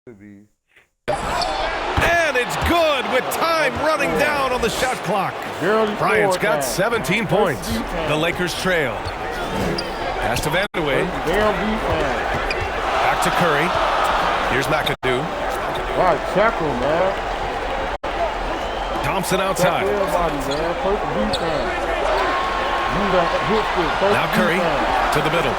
And it's good with time running down on the shot clock. Bryant's got 17 points. The Lakers trail. Pass to Vandeweghe. Back to Curry. Here's McAdoo. Right, tackle, man. Thompson outside. Now Curry to the middle.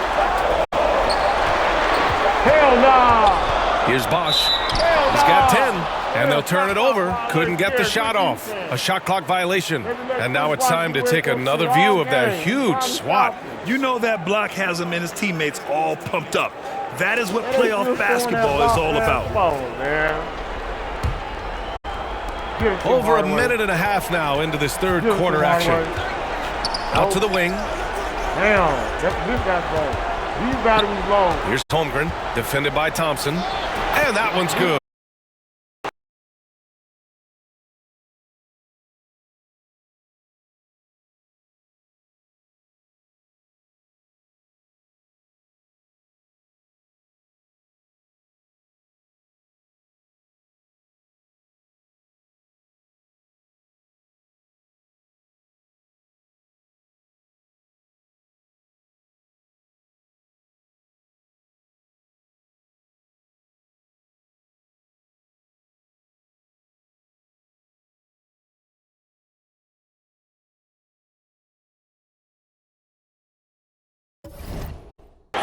Hell nah. Here's Bosch. He's got 10, and they'll turn it over. Couldn't get the shot off. A shot clock violation. And now it's time to take another view of that huge swat. You know that block has him and his teammates all pumped up. That is what playoff basketball is all about. Over a minute and a half now into this third quarter action. Out to the wing. Damn, this guy's low. These batteries low. Here's Holmgren, defended by Thompson. And that one's good.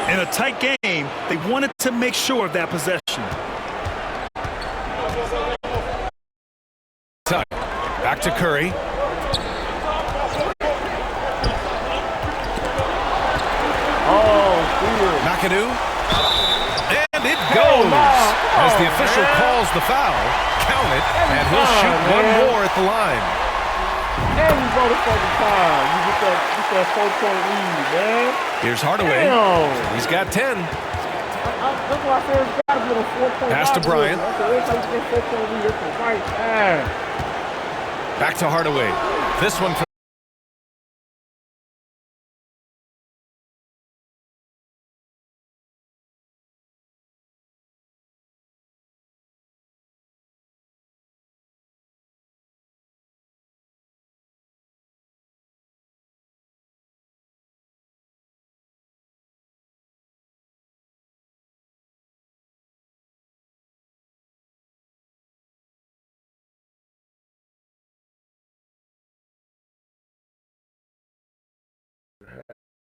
In a tight game, they wanted to make sure of that possession. Back to Curry. McAdoo. And it goes. As the official calls the foul, count it, and he'll shoot one more at the line. Every motherfucking time you get that 4-point lead, man. Here's Hardaway. Damn. He's got 10. That's why I said it's got to be a 4-point lead. Pass to Bryant. Back to Hardaway. This one for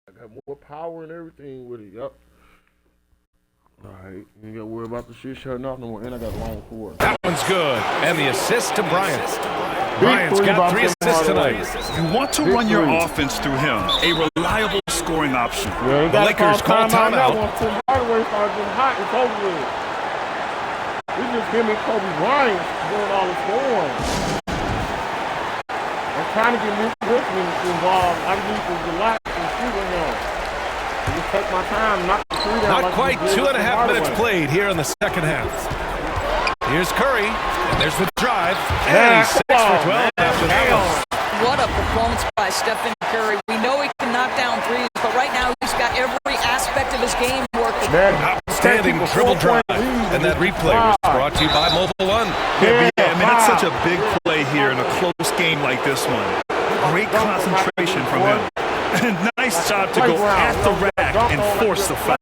I got more power and everything with it. Yup. All right, you ain't got to worry about the shit shutting off no more. And I got a long cord. that one's good. And the assist to Bryant. Bryant's got 3 assists tonight. You want to run your offense through him, a reliable scoring option. Yeah, The Lakers call timeout. Hardaway started getting hot. It's over with. It's just him and Kobe Bryant doing all the scoring. I'm trying to get Mitch Richmond involved. I need to relax and shoot with him. Just take my time, knock the 3 down. Not quite 2.5 minutes played here in the second half. Here's Curry, and there's the drive, and he's 6 for 12 after that one. What a performance by Stephen Curry. We know he can knock down threes, but right now he's got every aspect of his game working. Outstanding dribble drive, and that replay was brought to you by Mobile One. Yeah, man, that's such a big play here in a close game like this one. Great concentration from him. Nice job to go at the rack and force the foul.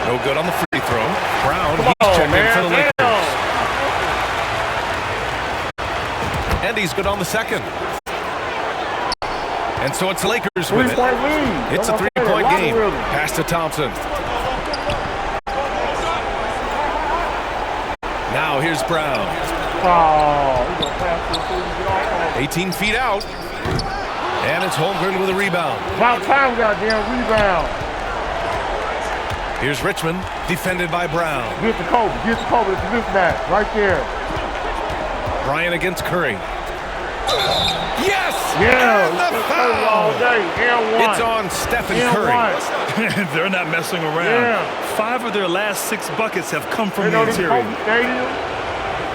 No good on the free throw. Brown, he's checking for the Lakers. And he's good on the second. And so it's Lakers with it. It's a 3-point game. Pass to Thompson. Now here's Brown. 18 feet out. And it's Holmgren with a rebound. About time, goddamn rebound. Here's Richmond, defended by Brown. Get the Kobe. It's a mismatch right there. Bryant against Curry. Yes! Yeah! And the foul! It's on Stephen Curry. They're not messing around. Yeah. 5 of their last 6 buckets have come from the interior. Kobe Stadium.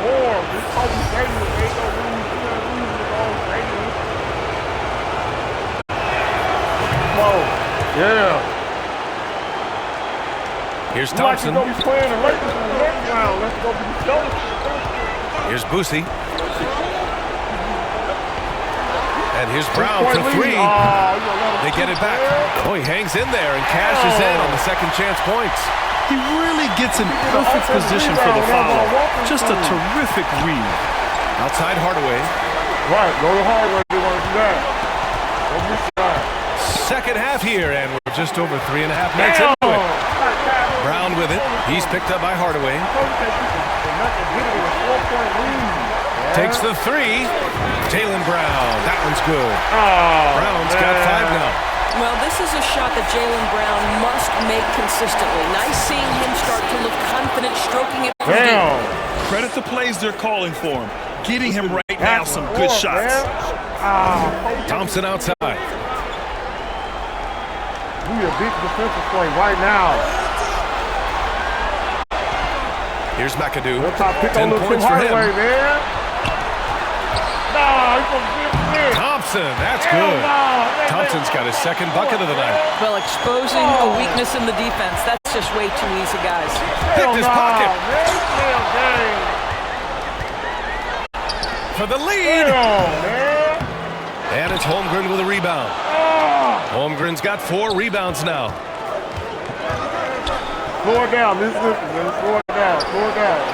This Kobe Stadium ain't no lose. You can't lose in the old stadium. Yeah. Here's Thompson. Let's go playing the Lakers in the next round. Let's go be the show. Here's Boosie. And here's Brown for 3. They get it back. Oh, he hangs in there and cashes in on the second chance points. He really gets in perfect position for the foul. Just a terrific read. Outside Hardaway. Right, go to Hardaway. They want to do that. Go this side. Second half here, and we're just over 3.5 minutes into it. Brown with it. He's picked up by Hardaway. Takes the 3. Jaylen Brown. That one's good. Brown's got 5 now. Well, this is a shot that Jaylen Brown must make consistently. Nice seeing him start to look confident, stroking it from deep. Credit the plays they're calling for him. Getting him right now some good shots. Thompson outside. We a big defensive play right now. Here's McAdoo. 10 points for him. Man. Thompson, that's good. Thompson's got his second bucket of the night. Well, exposing a weakness in the defense, that's just way too easy, guys. Picked his pocket. For the lead. And it's Holmgren with a rebound. Holmgren's got 4 rebounds now. Slow it down. Listen, man. Slow it down.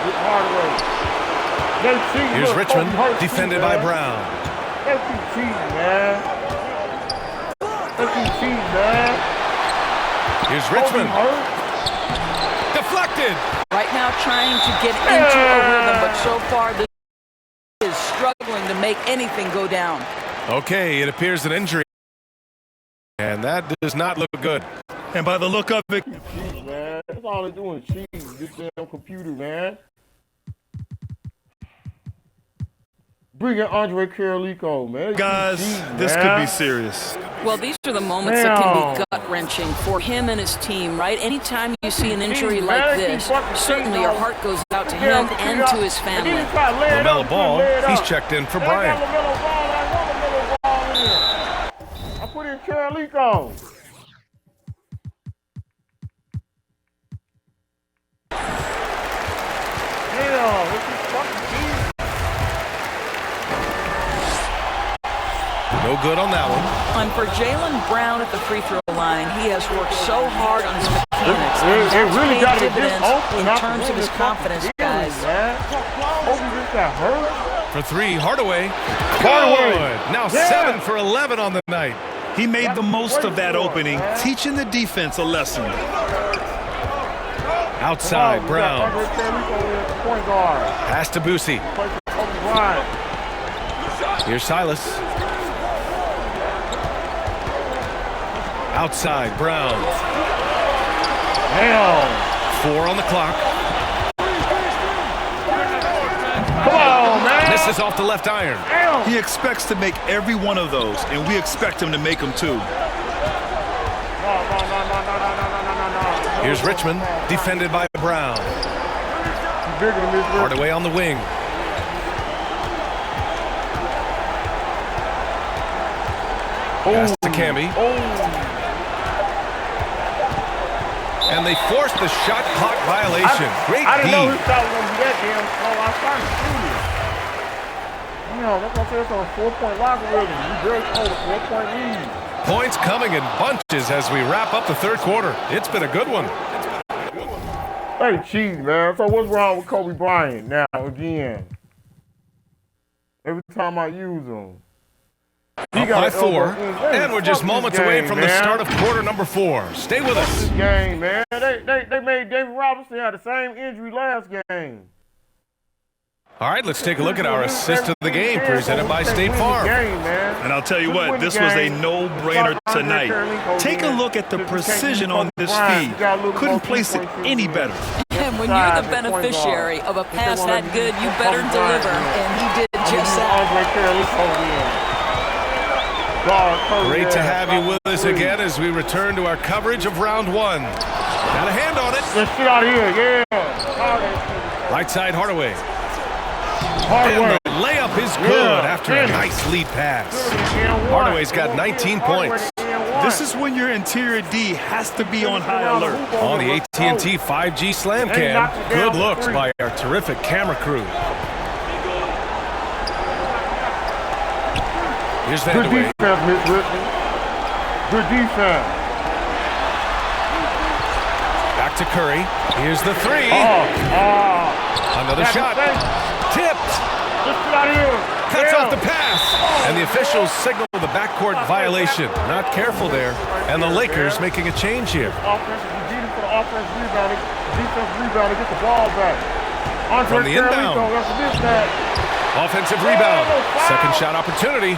Get Hardaway. Here's Richmond, defended by Brown. Let's keep cheating, man. Here's Richmond. Deflected. Right now trying to get into a rhythm, but so far this make anything go down. Okay, it appears an injury. And that does not look good. And by the look of it, Cheese, man. That's all they're doing. Cheese. This damn computer, man. Bring in Andre Carolico, man. guys, this could be serious. Well, these are the moments that can be gut-wrenching for him and his team, right? Anytime you see an injury like this, certainly your heart goes out to him and to his family. LaMelo Ball, he's checked in for Bryant. I put in Carolico. Damn, this is fucking easy. No good on that one. And for Jaylen Brown at the free throw line, he has worked so hard on his mechanics. And It really that's got paid to get dividends Oakland in out terms the of his win. confidence, guys. Oakland just got hurt. For three, Hardaway. Good. Now 7 for 11 on the night. He made the most of that opening, teaching the defense a lesson. Outside, Brown. Point guard. Pass to Boosie. Here's Silas. Outside, Brown. Damn. 4 on the clock. Come on, man. Misses off the left iron. Damn. He expects to make every one of those, and we expect him to make them too. No. Here's Richmond, defended by Brown. Bigger than this. Hardaway on the wing. Pass to Camby. And they forced the shot clock violation. Great I didn't know D. his shot was going to be that damn slow. I started shooting. You know, that's what I said. It's on a 4-point logarithm. You barely hold a 4-point lead. Points coming in bunches as we wrap up the third quarter. It's been a good one. Hey, cheese, man. So what's wrong with Kobe Bryant now again? Every time I use him. Up by 4, and we're just moments away from the start of quarter number 4. Stay with us. This game, man. They made David Robinson have the same injury last game. All right, let's take a look at our assist of the game presented by State Farm. And I'll tell you what, this was a no-brainer tonight. Take a look at the precision on this feed. Couldn't place it any better. And when you're the beneficiary of a pass that good, you better deliver. And he did just that. Great to have you with us again as we return to our coverage of round 1. Got a hand on it. Let's get out of here, yeah. Right side, Hardaway. And the layup is good after a nice lead pass. Hardaway's got 19 points. This is when your interior D has to be on high alert. On the AT&T 5G Slam Cam, good looks by our terrific camera crew. Here's Good Vandeweghe. defense, Miss Richmond. Good defense. Back to Curry. Here's the 3. Another shot. Tipped. Just get out of here. Cuts off the pass. And the officials signal the backcourt violation. Not careful there. And the Lakers making a change here. Offense, you beat him for the offense rebounding. Defense rebounding, get the ball back. From the inbound. Offensive rebound. Second shot opportunity.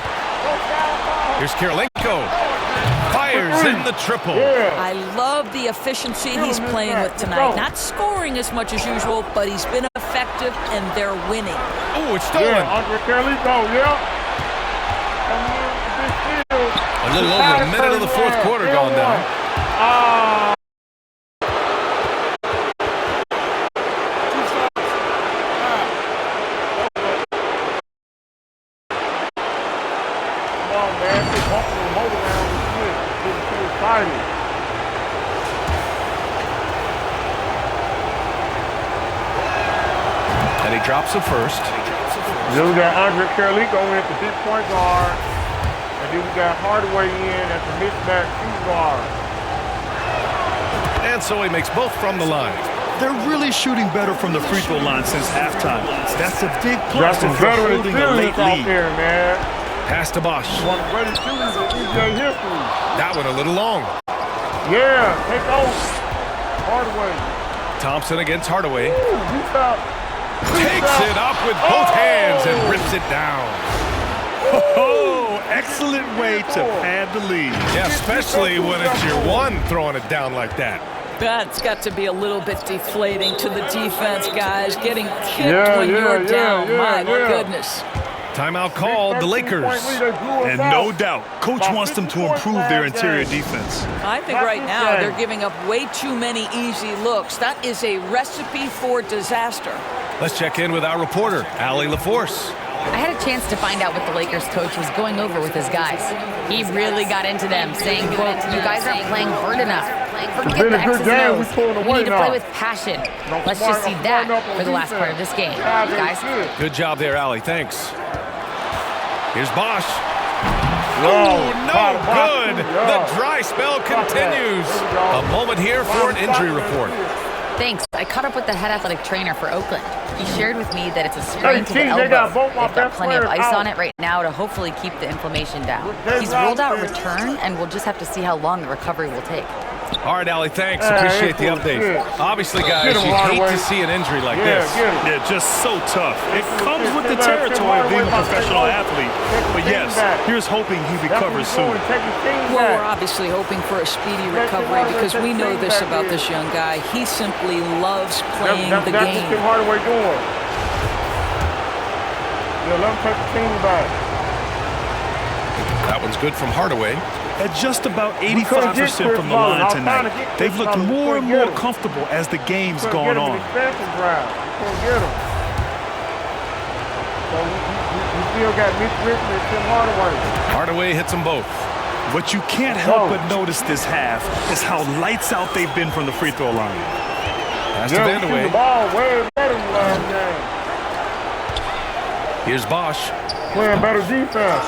Here's Karolinko. Fires in the triple. I love the efficiency he's playing with tonight. Not scoring as much as usual, but he's been effective, and they're winning. Oh, it's stolen. Andre Carolico, A little over a minute of the fourth quarter gone down. And he drops it first. Then we got Andre Carolico in at the big point guard. And then we got Hardaway in at the mismatch shooting guard. And so he makes both from the line. They're really shooting better from the free throw line since halftime. That's a big plus Got some if you're veteran holding a late experience out lead. there, man. Pass to Bosch. One of the greatest shooters in NBA history. That one a little long. Yeah, take over. Hardaway. Thompson against Hardaway. Ooh, Takes it up with both hands and rips it down. Oh, excellent way to pad the lead. Yeah, especially when it's your one throwing it down like that. That's got to be a little bit deflating to the defense, guys. Getting kicked when you're down. My goodness. Timeout called, the Lakers. And no doubt, Coach wants them to improve their interior defense. I think right now they're giving up way too many easy looks. That is a recipe for disaster. Let's check in with our reporter, Allie LaForce. I had a chance to find out what the Lakers coach was going over with his guys. He really got into them, saying, quote, "You guys aren't playing hard enough. Forget the X's and O's. We need to play with passion. Let's just see that for the last part of this game. Guys." Good job there, Allie. Thanks. Here's Bosch. Oh, no good. The dry spell continues. A moment here for an injury report. Thanks. I caught up with the head athletic trainer for Oakland. He shared with me that it's a sprain to the elbow. They've got plenty of ice on it right now to hopefully keep the inflammation down. He's ruled out return, and we'll just have to see how long the recovery will take. All right, Allie, thanks. Appreciate the update. Obviously, guys, you hate to see an injury like this. Yeah, just so tough. It comes with the territory of being a professional athlete. But yes, here's hoping he recovers soon. Well, we're obviously hoping for a speedy recovery because we know this about this young guy. He simply loves playing the game. That's what Hardaway doing. Yeah, let him take the team back. That one's good from Hardaway. At just about 85% from the line tonight, they've looked more and more comfortable as the game's gone on. Hardaway hits them both. What you can't help but notice this half is how lights out they've been from the free throw line. Pass to Vandeweghe. Here's Bosch. Playing better defense.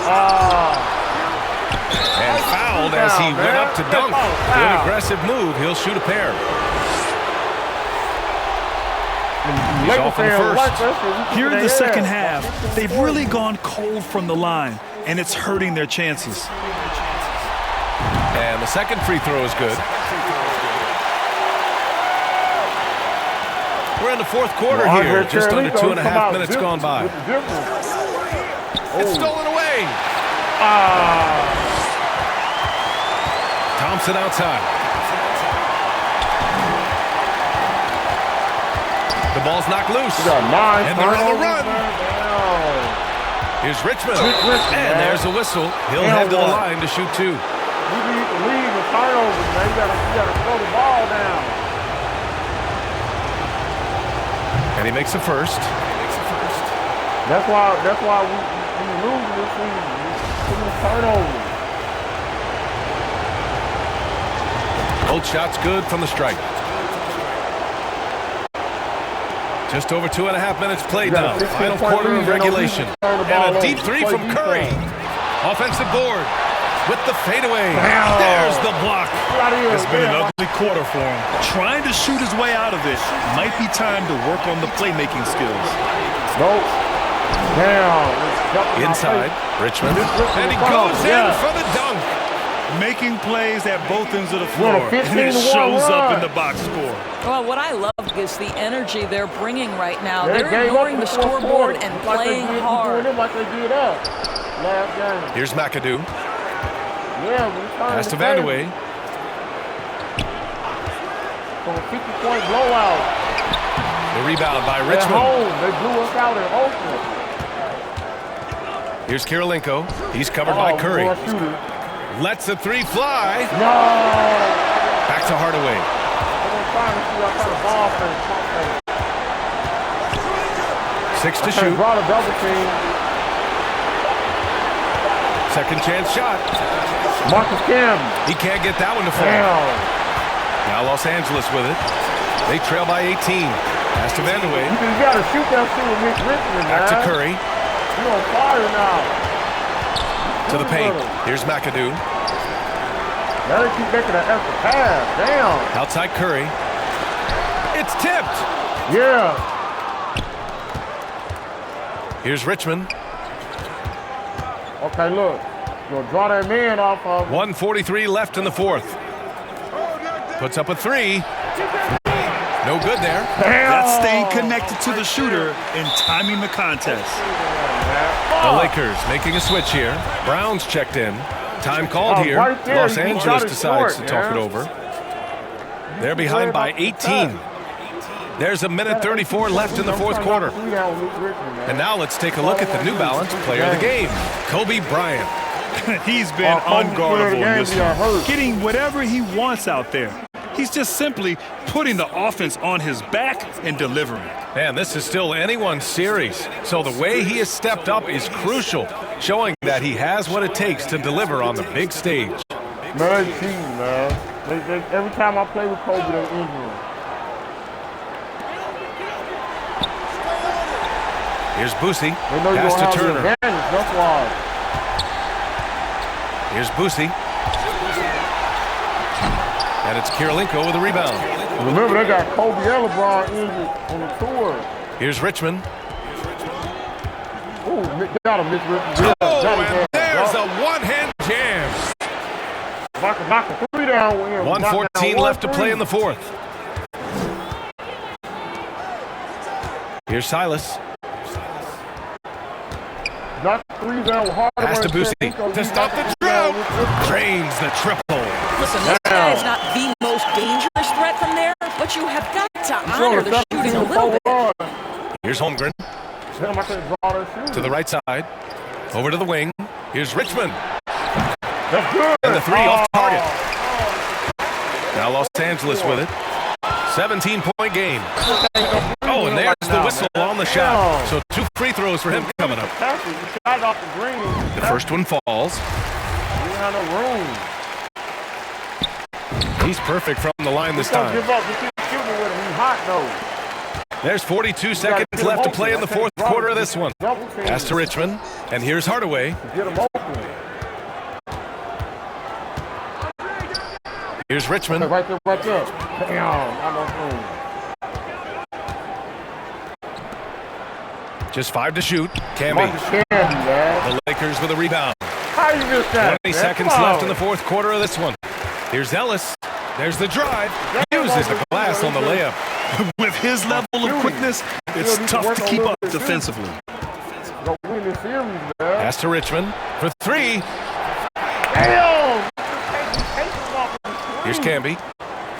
And fouled as he went up to dunk. Good aggressive move. He'll shoot a pair. He's off on the first. Here in the second half, they've really gone cold from the line, and it's hurting their chances. And the second free throw is good. We're in the fourth quarter here. Just under 2.5 minutes gone by. It's stolen away. Thompson outside. The ball's knocked loose. And they're on the run. Here's Richmond. And there's a whistle. He'll head to the line to shoot two. You need to leave the turnovers, man. You gotta throw the ball down. And he makes a first. That's why we lose this season. Too many turnovers. Both shots good from the stripe. Just over 2.5 minutes played now. Final quarter of regulation. And a deep three from Curry. Offensive board with the fadeaway. There's the block. It's been an ugly quarter for him. Trying to shoot his way out of it. Might be time to work on the playmaking skills. Nope. Down. Inside, Richmond. And he goes in for the dunk. Making plays at both ends of the floor, and it shows up in the box score. Well, what I love is the energy they're bringing right now. They're ignoring the scoreboard and playing hard. Here's McAdoo. Pass to Vandeweghe. 50-point blowout. The rebound by Richmond. They blew us out in Oakland. Here's Kirilenko. He's covered by Curry. Lets the three fly. No. Back to Hardaway. 6 to shoot. Second chance shot. Marcus Kim. He can't get that one to fall. Now Los Angeles with it. They trail by 18. Pass to Vandeweghe. You got to shoot that thing with Mitch Richmond, Back to Curry. You're on fire now. To the paint. Here's McAdoo. Now they keep making an extra pass. Damn. Outside Curry. It's tipped. Yeah. Here's Richmond. Okay, look. You'll draw that man off of 1:43 left in the fourth. Puts up a three. No good there. That's staying connected to the shooter and timing the contest. The Lakers making a switch here. Brown's checked in. Time called here. Right there, Los Angeles decides to talk it over. They're behind by 18. There's a minute 34 left in the fourth quarter. And now let's take a look at the New Balance player of the game, Kobe Bryant. He's been unguardable in this one, getting whatever he wants out there. He's just simply putting the offense on his back and delivering. Man, this is still anyone's series. So the way he has stepped up is crucial, showing that he has what it takes to deliver on the big stage. Man, team, man. Every time I play with Kobe, they injure him. Here's Boosie. Pass to Turner. That's why. Here's Boosie. And it's Kirilenko with a rebound. Remember, they got Kobe and LeBron injured on the tour. Here's Richmond. Ooh, got him, Miss Richmond. And there's a one-hand jam. Knock a three down with him. 1:14 left to play in the fourth. Here's Silas. Knock three down with Hardaway. Pass to Boosie to stop the drought. Drains the triple. Listen, this guy is not the most dangerous threat from there, but you have got to honor the shooting a little bit. Here's Holmgren. To the right side. Over to the wing. Here's Richmond. That's good. And the three off target. Now Los Angeles with it. 17-point game. Oh, and there's the whistle on the shot. So 2 free throws for him coming up. The first one falls. He's perfect from the line this time. There's 42 seconds left to play in the fourth quarter of this one. Pass to Richmond. And here's Hardaway. Here's Richmond. Right there. Damn, just 5 to shoot. Camby. The Lakers with a rebound. How you missed that? 20 seconds left in the fourth quarter of this one. Here's Ellis. There's the drive. Uses the glass on the layup. With his level of quickness, it's tough to keep up defensively. Pass to Richmond for 3. Here's Camby.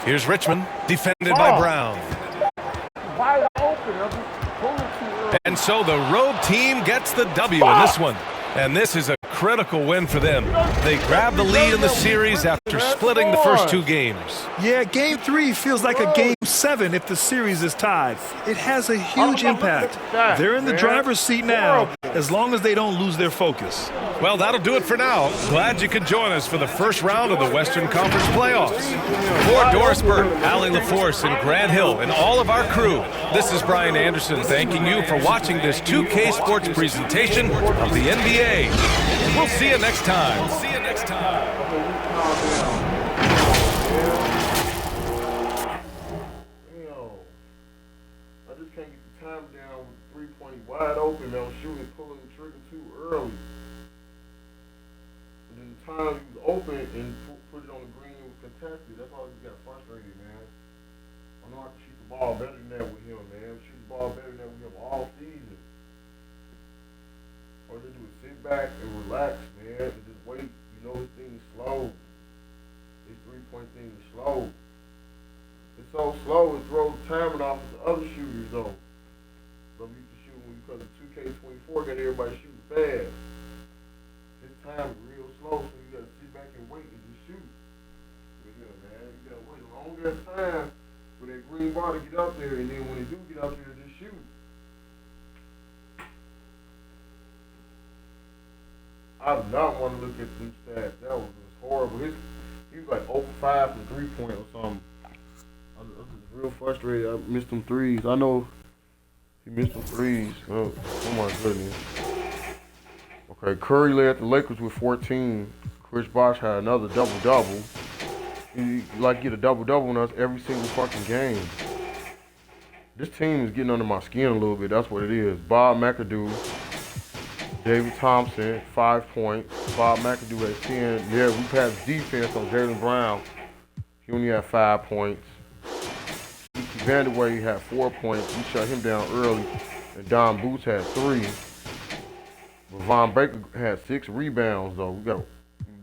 Here's Richmond. Defended by Brown. And so the road team gets the W in this one. And this is a critical win for them. They grab the lead in the series after splitting the first 2 games. Yeah, Game 3 feels like a Game 7 if the series is tied. It has a huge impact. They're in the driver's seat now, as long as they don't lose their focus. Well, that'll do it for now. Glad you could join us for the first round of the Western Conference playoffs. For Doris Burke, Allie LaForce, and Grant Hill, and all of our crew, this is Brian Anderson thanking you for watching this 2K Sports presentation of the NBA. We'll see you next time. I just can't get the time down with 3-point wide open. Man, shooting, pulling the trigger too early. And then the time he was open and put it on the green, it was contested. That's all he got frustrated, man. I know I can shoot the ball better than that with him, man. Shoot the ball better than that with him all season. All they do is sit back and relax, man, and just wait. You know his thing is slow. His 3-point thing is slow. It's so slow, it throws timing off of the other shooters, though. So we used to shoot because the 2K24 got everybody shooting fast. His time is real slow, so you got to sit back and wait and just shoot. Yeah, man, you got to wait a long ass time for that green bar to get up there, and then when they do get up there, just shoot. I do not want to look at some stats. That was just horrible. He was like 0 for 5 from 3-point or something. I was just real frustrated. I missed them threes. I know he missed some threes. Oh my goodness. Okay, Curry led the Lakers with 14. Chris Bosh had another double-double. He get a double-double on us every single fucking game. This team is getting under my skin a little bit. That's what it is. Bob McAdoo. David Thompson, 5 points. Bob McAdoo at 10. Yeah, we passed defense on Jaylen Brown. He only had 5 points. Vandeweghe had 4 points. We shut him down early. And Don Boots had 3. Von Baker had 6 rebounds, though. We got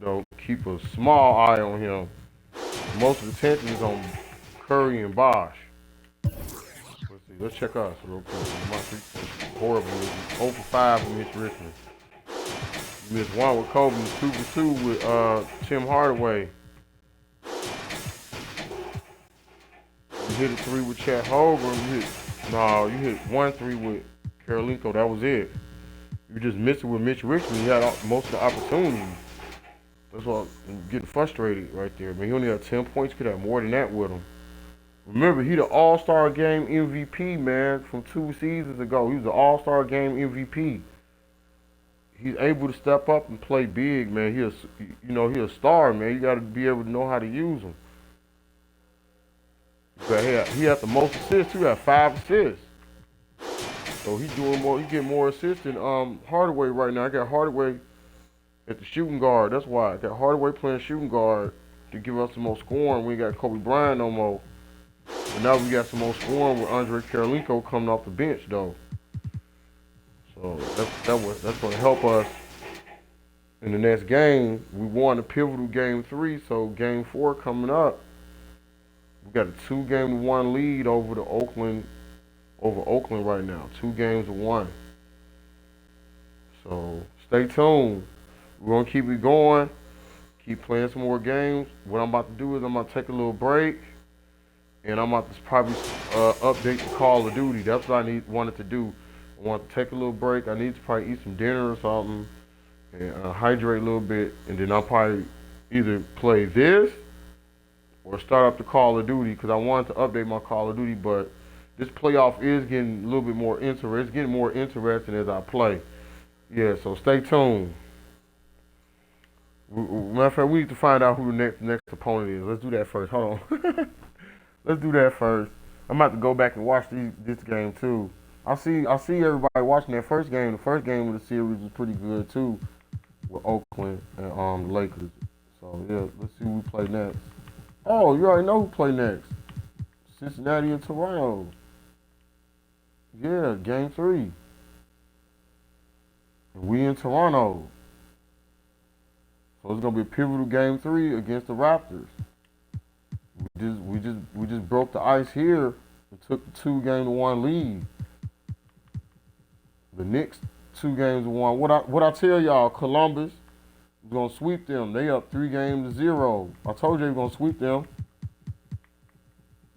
to keep a small eye on him. Most of the attention is on Curry and Bosh. Let's see. Let's check us real quick. My 3 horrible. 0 for 5 with Mitch Richmond. You missed 1 with Kobe, 2 for 2 with Tim Hardaway. You hit a 3 with Chet Holmgren. You hit 1 3 with Karolinko. That was it. You just missed it with Mitch Richmond. He had most of the opportunities. That's why I'm getting frustrated right there. Man, he only had 10 points. Could have more than that with him. Remember, he the All-Star Game MVP, man, from 2 seasons ago. He was the All-Star Game MVP. He's able to step up and play big, man. He a star, man. You got to be able to know how to use him. But he had the most assists. He had 5 assists. So he getting more assists than Hardaway right now. I got Hardaway at the shooting guard. That's why I got Hardaway playing shooting guard to give us some more scoring. We ain't got Kobe Bryant no more. But now we got some more scoring with Andre Karolinko coming off the bench though. So that's going to help us in the next game. We won the pivotal game 3, so game 4 coming up. We got a 2-1 lead over Oakland right now. 2-1. So stay tuned. We're gonna keep it going. Keep playing some more games. What I'm about to do is I'm gonna take a little break, and I'm about to probably update the Call of Duty. That's what I wanted to do. I want to take a little break. I need to probably eat some dinner or something and hydrate a little bit, and then I'll probably either play this or start up the Call of Duty because I wanted to update my Call of Duty, but this playoff is getting a little bit more interesting. It's getting more interesting as I play. Yeah, so stay tuned. Matter of fact, we need to find out who the next opponent is. Let's do that first. Hold on. Let's do that first. I'm about to go back and watch this game too. I see everybody watching that first game. The first game of the series was pretty good too, with Oakland and the Lakers. So yeah, let's see who we play next. Oh, you already know who play next. Cincinnati and Toronto. Yeah, game 3. We in Toronto. So it's gonna be a pivotal game 3 against the Raptors. We just broke the ice here and took the 2-1 lead. The Knicks 2-1. What I tell y'all, Columbus is gonna sweep them. They up 3-0. I told you they were gonna sweep them.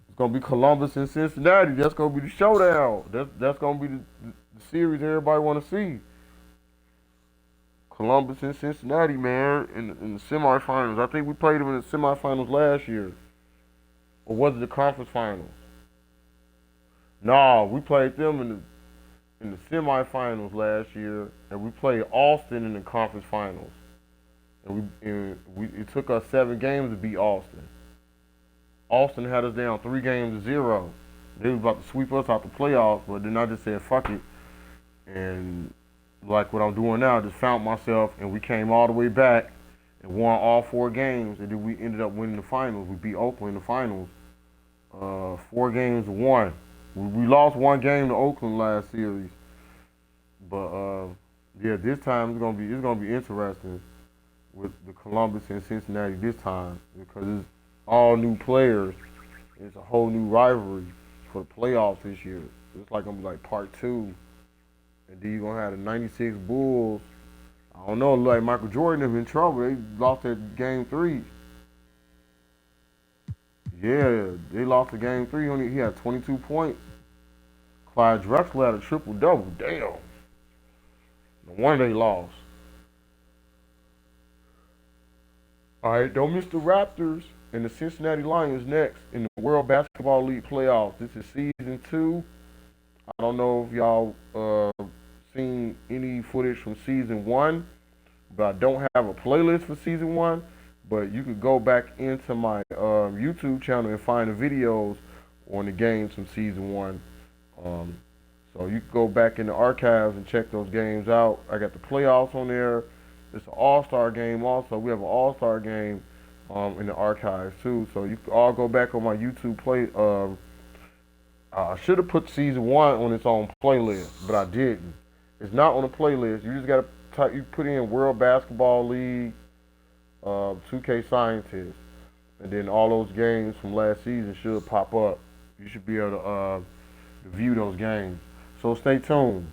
It's gonna be Columbus and Cincinnati. That's gonna be the showdown. That's gonna be the series everybody wanna see. Columbus and Cincinnati, man, in the semifinals. I think we played them in the semifinals last year. Or was it the conference finals? No, we played them in the semifinals last year, and we played Austin in the conference finals. And it took us 7 games to beat Austin. Austin had us down 3-0. They was about to sweep us out the playoffs, but then I just said, fuck it. And like what I'm doing now, I just found myself, and we came all the way back and won all 4 games, and then we ended up winning the finals. We beat Oakland in the finals, 4-1. We lost 1 game to Oakland last series, but yeah, this time it's gonna be interesting with the Columbus and Cincinnati this time because it's all new players. It's a whole new rivalry for the playoffs this year. It's like gonna be like part 2. And then you're going to have the 96 Bulls. I don't know, like Michael Jordan is in trouble. They lost that game 3. Yeah, they lost the game 3. He had 22 points. Clyde Drexler had a triple-double. Damn. No wonder they lost. All right, don't miss the Raptors and the Cincinnati Lions next in the World Basketball League playoffs. This is season 2. I don't know if y'all seen any footage from season 1, but I don't have a playlist for season 1. But you could go back into my YouTube channel and find the videos on the games from season 1. So you can go back in the archives and check those games out. I got the playoffs on there. It's an all-star game also. We have an all-star game in the archives too. So you can all go back on my YouTube I should have put season 1 on its own playlist, but I didn't. It's not on a playlist. You just got to you put in World Basketball League, 2K Scientists, and then all those games from last season should pop up. You should be able to view those games. So stay tuned.